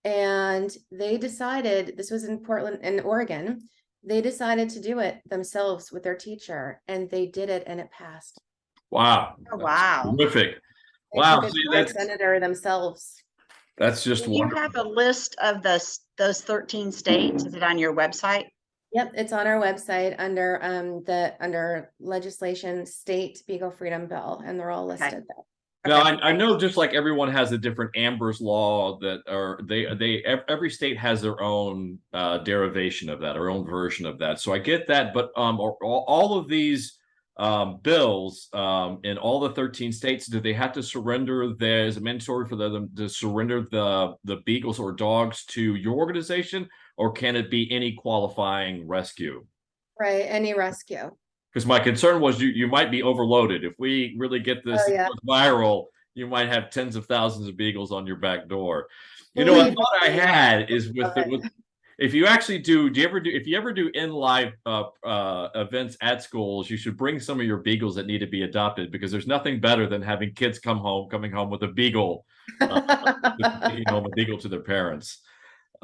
and they decided, this was in Portland in Oregon, they decided to do it themselves with their teacher, and they did it, and it passed. Wow. Oh, wow. Terrific. They Wow. took it See, to their senator themselves. that's just Do you wonderful. have a list of those 13 states? Is it on your website? Yep, it's on our website under legislation state Beagle Freedom Bill, and they're all listed there. Now, Okay. I know just like everyone has a different Amber's law that are every state has their own derivation of that, or own version of that. So I get that, but all of these bills in all the 13 states, do they have to surrender? Is it mandatory for them to surrender the beagles or dogs to your organization, or can it be any qualifying rescue? Right, any rescue. Because my concern was you might be overloaded. If we really get this viral, you might have tens of thousands of beagles on your back door. A thought I had is with if you actually if you ever do in live events at schools, you should bring some of your beagles that need to be adopted, because there's nothing better than having kids coming home with a beagle, taking home a beagle to their parents.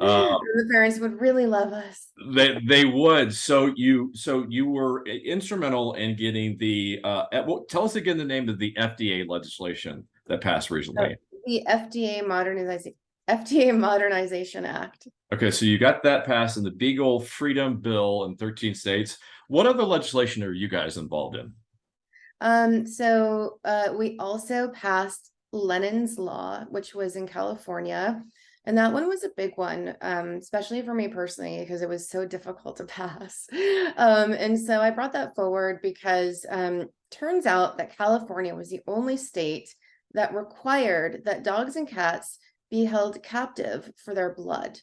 The parents would really love us. They would. So you were instrumental in getting the tell us again the name of the FDA legislation that passed recently. The FDA Modernization Act. Okay, so you got that passed in the Beagle Freedom Bill in 13 states. What other legislation are you guys involved in? So we also passed Lennon's Law, which was in California. And that one was a big one, especially for me personally, because it was so difficult to pass. And so I brought that forward because turns out that California was the only state that required that dogs and cats be held captive for their blood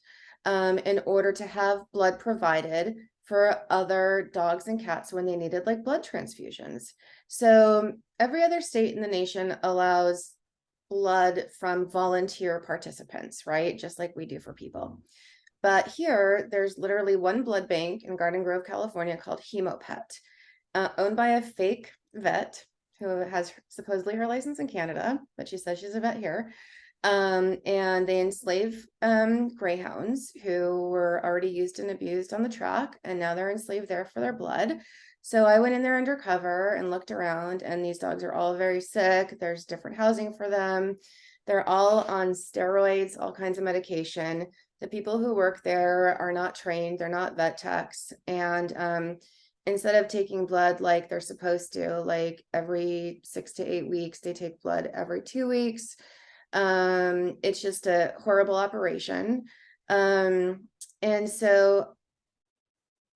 in order to have blood provided for other dogs and cats when they needed like blood transfusions. So every other state in the nation allows blood from volunteer participants, right? Just like we do for people. But here, there's literally one blood bank in Garden Grove, California called HemoPet, owned by a fake vet who has supposedly her license in Canada, but she says she's a vet here. And they enslave greyhounds who were already used and abused on the track, and now they're enslaved there for their blood. So I went in there undercover and looked around, and these dogs are all very sick. There's different housing for them. They're all on steroids, all kinds of medication. The people who work there are not trained. They're not vet techs. And instead of taking blood like they're supposed to, like every 6 to 8 weeks, they take blood every 2 weeks. It's just a horrible operation. And so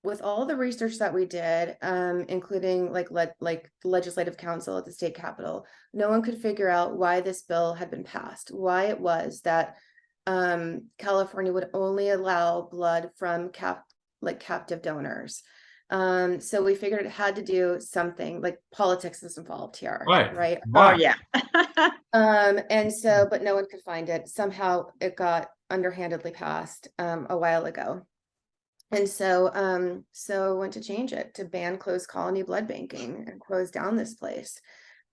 with all the research that we did, including like legislative council at the state capitol, no one could figure out why this bill had been passed, why it was that California would only allow blood from captive donors. So we figured it had to do something, like politics is involved here, right? Oh yeah. And so, but no one could find it. Somehow it got underhandedly passed a while ago. And so, so went to change it to ban closed colony blood banking and close down this place.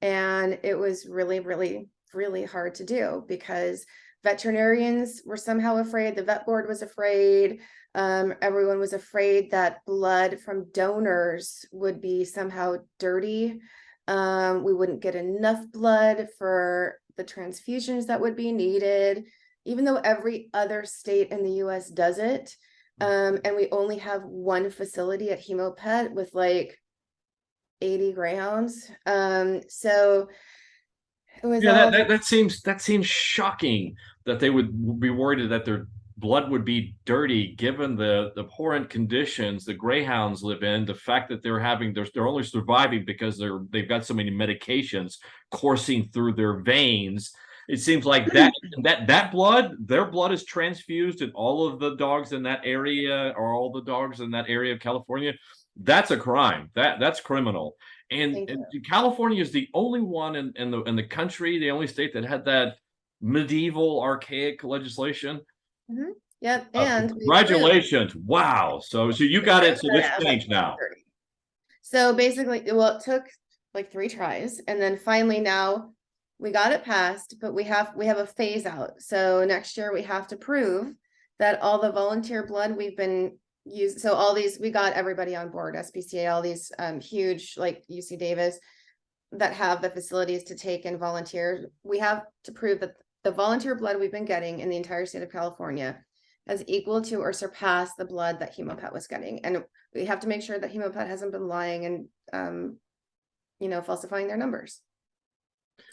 And it was really, really, really hard to do because veterinarians were somehow afraid. The vet board was afraid. Everyone was afraid that blood from donors would be somehow dirty. We wouldn't get enough blood for the transfusions that would be needed, even though every other state in the US does it. And we only have one facility at Hemopet with like 80 greyhounds. So it was Yeah, all that seems shocking that they would be worried that their blood would be dirty, given the abhorrent conditions the greyhounds live in. The fact that they're only surviving because they've got so many medications coursing through their veins. It seems like that blood, their blood is transfused in all of the dogs in that area, or all the dogs in that area of California. That's a crime. That's criminal. And California is the only one in the country, the only state that had that medieval archaic legislation. Yep. And Congratulations. Wow. So you got it. So it's changed now. So basically, well, it took like 3 tries, and then finally now we got it passed, but we have a phase out. So next year we have to prove that all the volunteer blood we've been using, so all these, we got everybody on board, SPCA, all these huge, like UC Davis, that have the facilities to take and volunteer. We have to prove that the volunteer blood we've been getting in the entire state of California is equal to or surpass the blood that Hemopet was getting. And we have to make sure that Hemopet hasn't been lying and falsifying their numbers.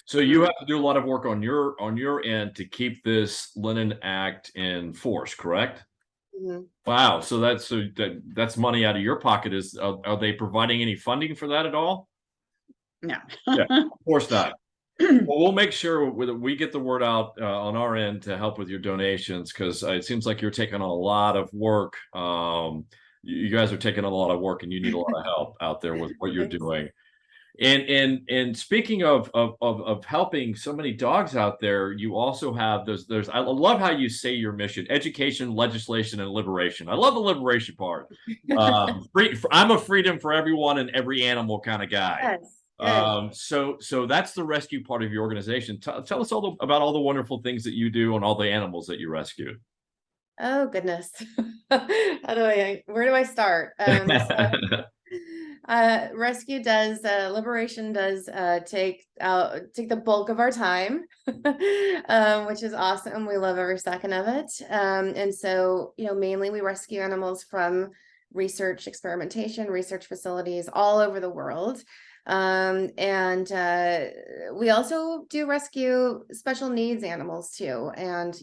So you have to do a lot of work on your end to keep this Linen Act in force, correct? Wow. So that's money out of your pocket. Are they providing any funding for that at all? No. Yeah, of course not. Well, we'll make sure we get the word out on our end to help with your donations, because it seems like you're taking on a lot of work. You guys are taking on a lot of work, and you need a lot of help out there with what you're doing. And speaking of helping so many dogs out there, you also have there's I love how you say your mission: education, legislation, and liberation. I love the liberation part. I'm a freedom for everyone and every animal kind of guy. Yes. So that's the rescue part of your organization. Tell us about all the wonderful things that you do and all the animals that you rescue. Oh goodness. Where do I start? Rescue does, liberation does take the bulk of our time, which is awesome. We love every second of it. And so, mainly we rescue animals from research experimentation, research facilities all over the world. And we also do rescue special needs animals too, and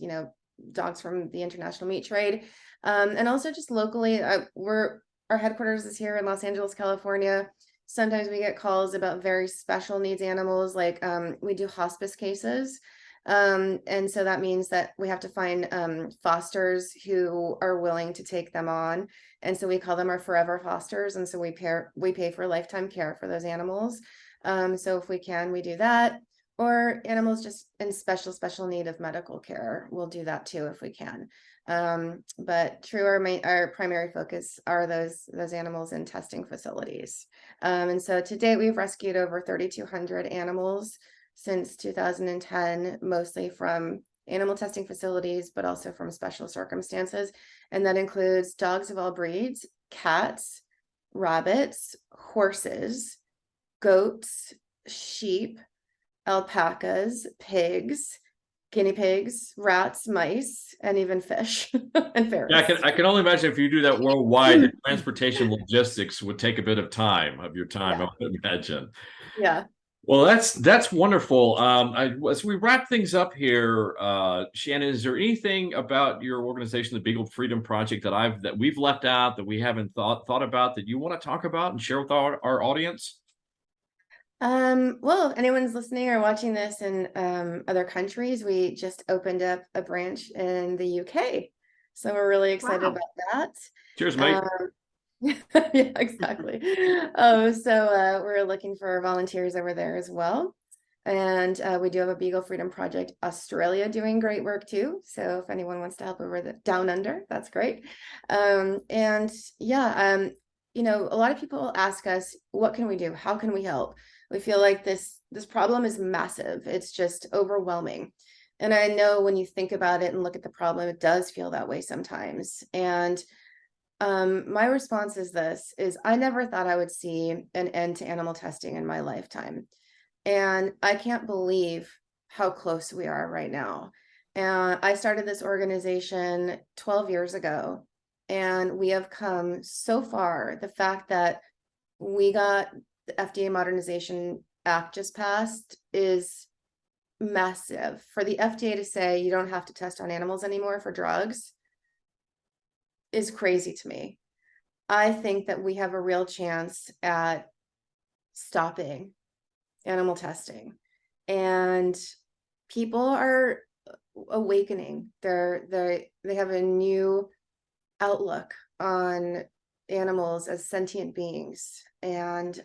dogs from the international meat trade, and also just locally. Our headquarters is here in Los Angeles, California. Sometimes we get calls about very special needs animals, like we do hospice cases. And so that means that we have to find fosters who are willing to take them on. And so we call them our forever fosters. And so we pay for lifetime care for those animals. So if we can, we do that. Or animals just in special need of medical care, we'll do that too if we can. But true, our primary focus are those animals in testing facilities. And so to date, we've rescued over 3,200 animals since 2010, mostly from animal testing facilities, but also from special circumstances. And that includes dogs of all breeds, cats, rabbits, horses, goats, sheep, alpacas, pigs, guinea pigs, rats, mice, and even fish and ferrets. Yeah, I can only imagine if you do that worldwide, the transportation logistics would take a bit of time of your time. Yeah. I would imagine. Yeah. Well, that's wonderful. As we wrap things up here, Shannon, is there anything about your organization, the Beagle Freedom Project, that we've left out, that we haven't thought about, that you want to talk about and share with our audience? Well, if anyone's listening or watching this in other countries, we just opened up a branch in the UK. So we're really excited about that. Cheers, mate. Yeah, exactly. So we're looking for volunteers over there as well. And we do have a Beagle Freedom Project Australia doing great work too. So if anyone wants to help over down under, that's great. And yeah, a lot of people ask us, what can we do? How can we help? We feel like this problem is massive. It's just overwhelming. And I know when you think about it and look at the problem, it does feel that way sometimes. And my response is I never thought I would see an end to animal testing in my lifetime. And I can't believe how close we are right now. And I started this organization 12 years ago, and we have come so far. The fact that we got the FDA Modernization Act just passed is massive. For the FDA to say you don't have to test on animals anymore for drugs is crazy to me. I think that we have a real chance at stopping animal testing, and people are awakening. They have a new outlook on animals as sentient beings. And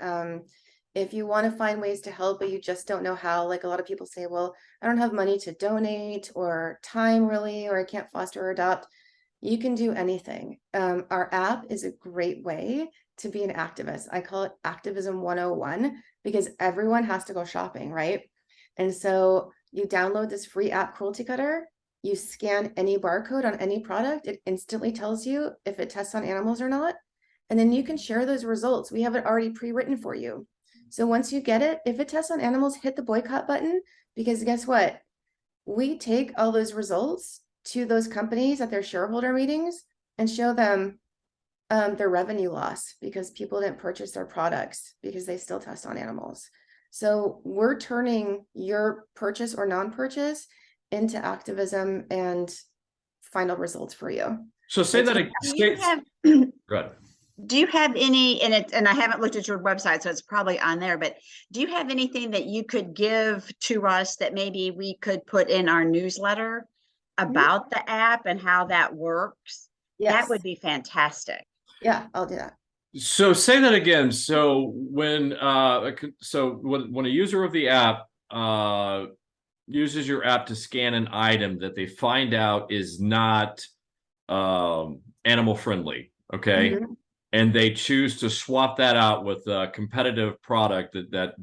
if you want to find ways to help, but you just don't know how, like a lot of people say, well, I don't have money to donate or time really, or I can't foster or adopt. You can do anything. Our app is a great way to be an activist. I call it Activism 101 because everyone has to go shopping, right? And so you download this free app, Cruelty Cutter, you scan any barcode on any product, it instantly tells you if it tests on animals or not. And then you can share those results. We have it already pre-written for you. So once you get it, if it tests on animals, hit the boycott button, because guess what? We take all those results to those companies at their shareholder meetings and show them their revenue loss because people didn't purchase their products because they still test on animals. So we're turning your purchase or non-purchase into activism and final results for you. So say that again. Do you have, Go ahead. do you have any, and I haven't looked at your website, so it's probably on there, but do you have anything that you could give to us that maybe we could put in our newsletter about the app and how that works? Yes. That would be fantastic. Yeah, I'll do that. So say that again. So when when a user of the app uses your app to scan an item that they find out is not animal friendly, okay, Mm-hmm. and they choose to swap that out with a competitive product that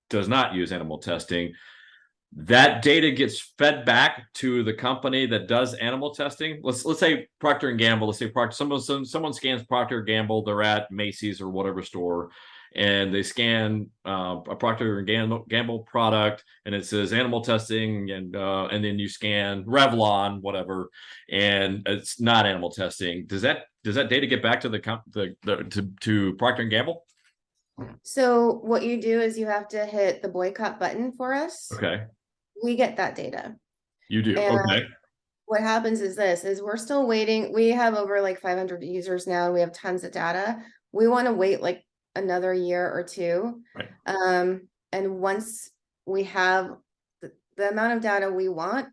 does not use animal testing, that data gets fed back to the company that does animal testing. Let's say Procter and Gamble. Let's say someone scans Procter and Gamble. They're at Macy's or whatever store, and they scan a Procter and Gamble product, and it says animal testing, and then you scan Revlon, whatever, and it's not animal testing. Does that data get back to to Procter and Gamble? So what you do is you have to hit the boycott button for us. Okay. We get that data. You do. And okay. What happens is we're still waiting. We have over like 500 users now, and we have tons of data. We want to wait like another year or two. Right. And once we have the amount of data we want,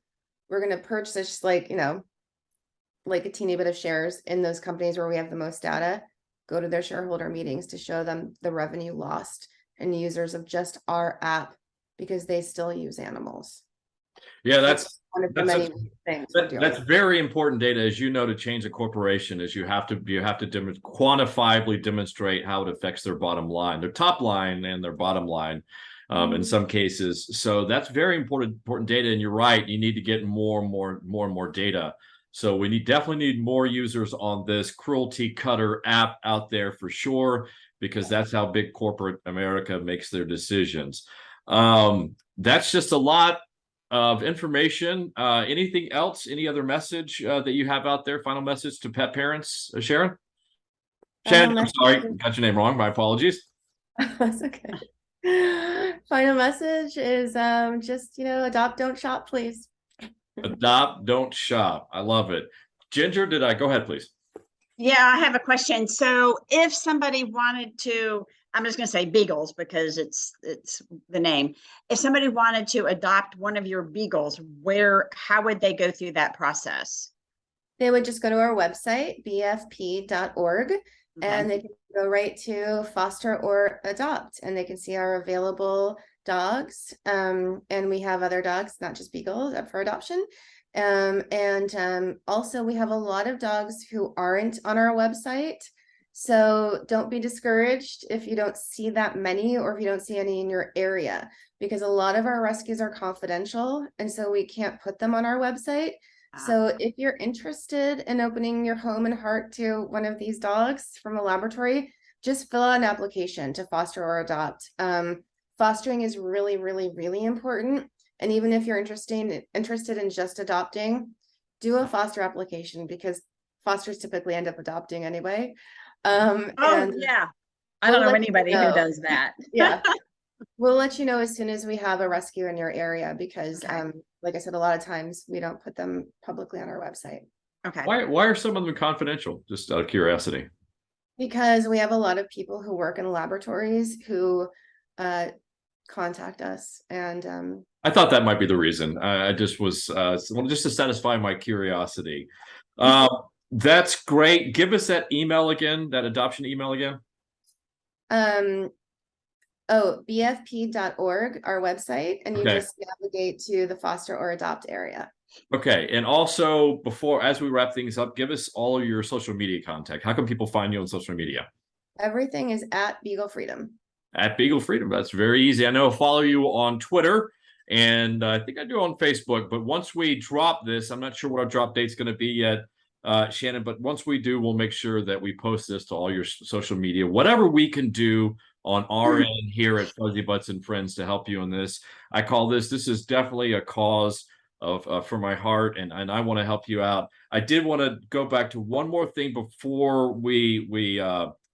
we're going to purchase like a teeny bit of shares in those companies where we have the most data, go to their shareholder meetings to show them the revenue lost and users of just our app because they still use animals. Yeah, that's one of the many things we're doing. That's very important data, as you know, to change a corporation. Is you have to quantifiably demonstrate how it affects their bottom line, their top line, and their bottom line. In some cases, so that's very important data. And you're right, you need to get more and more data. So we definitely need more users on this Cruelty Cutter app out there for sure, because that's how big corporate America makes their decisions. That's just a lot of information. Anything else? Any other message that you have out there? Final message to pet parents, Sharon? Shannon, I'm sorry, got your name wrong. My apologies. That's okay. Final message is just adopt, don't shop, please. Adopt, don't shop. I love it. Ginger, go ahead, please? Yeah, I have a question. So if somebody wanted to, I'm just going to say beagles because it's the name. If somebody wanted to adopt one of your beagles, how would they go through that process? They would just go to our website, bfp.org, and they can go right to foster or adopt, and they can see our available dogs. And we have other dogs, not just beagles, up for adoption. Also we have a lot of dogs who aren't on our website. So don't be discouraged if you don't see that many, or if you don't see any in your area, because a lot of our rescues are confidential, and so we can't put them on our website. So if you're interested in opening your home and heart to one of these dogs from a laboratory, just fill out an application to foster or adopt. Fostering is really, really, really important. And even if you're interested in just adopting, do a foster application, because fosters typically end up adopting anyway. Oh, And yeah. I we'll don't know let you anybody who know. does that. Yeah. We'll let you know as soon as we have a rescue in your area, because Okay. like I said, a lot of times we don't put them publicly on our website. Okay. Why are some of them confidential? Just out of curiosity. Because we have a lot of people who work in laboratories who contact us, and I thought that might be the reason. I just was just to satisfy my curiosity. That's great. Give us that email again, that adoption email again. bfp.org, our website, and you Okay. just navigate to the foster or adopt area. Okay. And also, as we wrap things up, give us all of your social media contact. How can people find you on social media? Everything is at Beagle Freedom. At Beagle Freedom. That's very easy. I know I follow you on Twitter, and I think I do on Facebook. But once we drop this, I'm not sure what our drop date's going to be yet, Shannon. But once we do, we'll make sure that we post this to all your social media, whatever we can do on our end here at Fuzzybutts and Friends to help you on this. I call this is definitely a cause of for my heart, and I want to help you out. I did want to go back to one more thing before we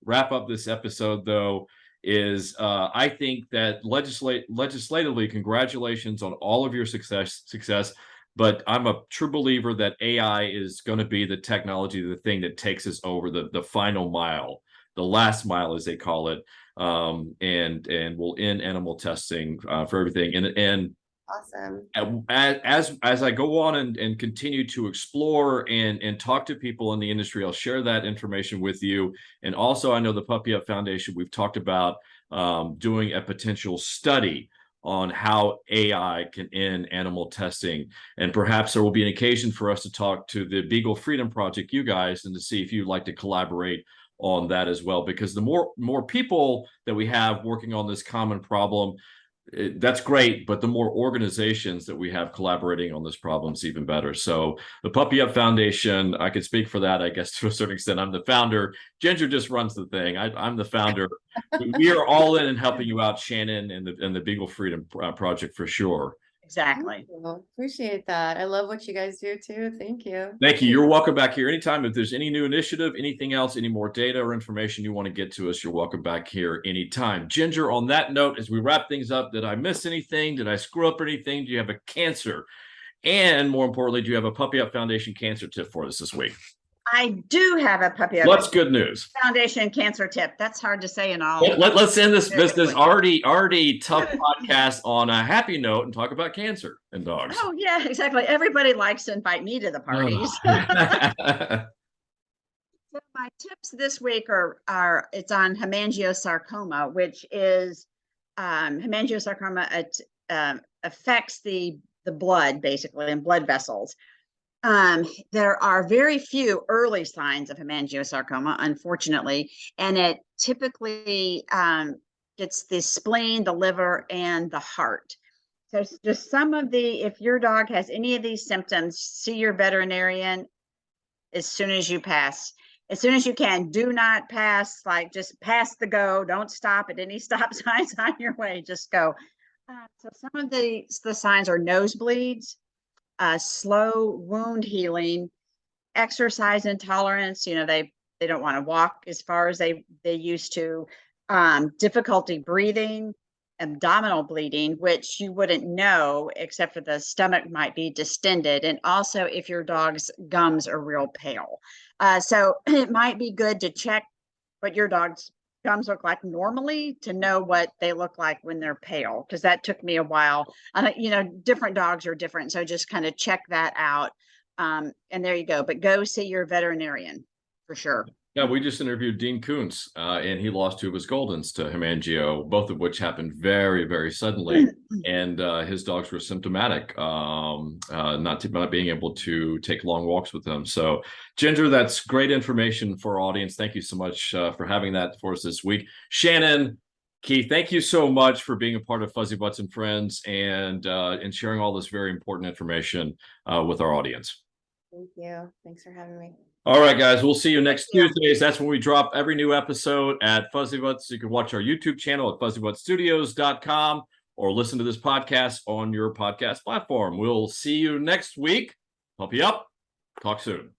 wrap up this episode, though. Is I think that legislatively, congratulations on all of your success. But I'm a true believer that AI is going to be the technology, the thing that takes us over the final mile, the last mile, as they call it, and will end animal testing for everything. And Awesome. as I go on and continue to explore and talk to people in the industry, I'll share that information with you. And also, I know the Puppy Up Foundation, we've talked about doing a potential study on how AI can end animal testing. And perhaps there will be an occasion for us to talk to the Beagle Freedom Project, you guys, and to see if you'd like to collaborate on that as well. Because the more people that we have working on this common problem, that's great, but the more organizations that we have collaborating on this problem is even better. So the Puppy Up Foundation, I could speak for that, I guess, to a certain extent. I'm the founder. Ginger just runs the thing. I'm the founder. We are all in and helping you out, Shannon, and the Beagle Freedom Project for sure. Exactly. Appreciate that. I love what you guys do too. Thank you. Thank you. You're welcome back here anytime. If there's any new initiative, anything else, any more data or information you want to get to us, you're welcome back here anytime. Ginger, on that note, as we wrap things up, did I miss anything? Did I screw up anything? Do you have a cancer? And more importantly, do you have a Puppy Up Foundation cancer tip for us this week? I do have a Puppy Up What's good news? Foundation cancer tip. That's hard to say in all. Let's end this already tough podcast on a happy note and talk about cancer and dogs. Oh yeah, exactly. Everybody likes to invite me to the parties. So my tips this week are it's on hemangiosarcoma, which is hemangiosarcoma. It affects the blood basically and blood vessels. There are very few early signs of hemangiosarcoma, unfortunately, and it typically gets the spleen, the liver, and the heart. So just if your dog has any of these symptoms, see your veterinarian as soon as you can. Do not pass, just pass the go. Don't stop at any stop signs on your way. Just go. So some of the signs are nosebleeds, slow wound healing, exercise intolerance. They don't want to walk as far as they used to, difficulty breathing, abdominal bleeding, which you wouldn't know except for the stomach might be distended, and also if your dog's gums are real pale. So it might be good to check what your dog's gums look like normally to know what they look like when they're pale, because that took me a while. Different dogs are different, so just kind of check that out. And there you go. But go see your veterinarian for sure. Yeah, we just interviewed Dean Koontz, and he lost two of his Goldens to hemangio, both of which happened very, very suddenly. And his dogs were symptomatic, not being able to take long walks with them. So, Ginger, that's great information for our audience. Thank you so much for having that for us this week. Shannon Kieth, thank you so much for being a part of Fuzzybutts and Friends and sharing all this very important information with our audience. Thank you. Thanks for having me. All right, guys, we'll see you next Tuesdays. That's when we drop every new episode at Fuzzybutts. You can watch our YouTube channel at fuzzybuttsstudios.com or listen to this podcast on your podcast platform. We'll see you next week. Puppy up. Talk soon.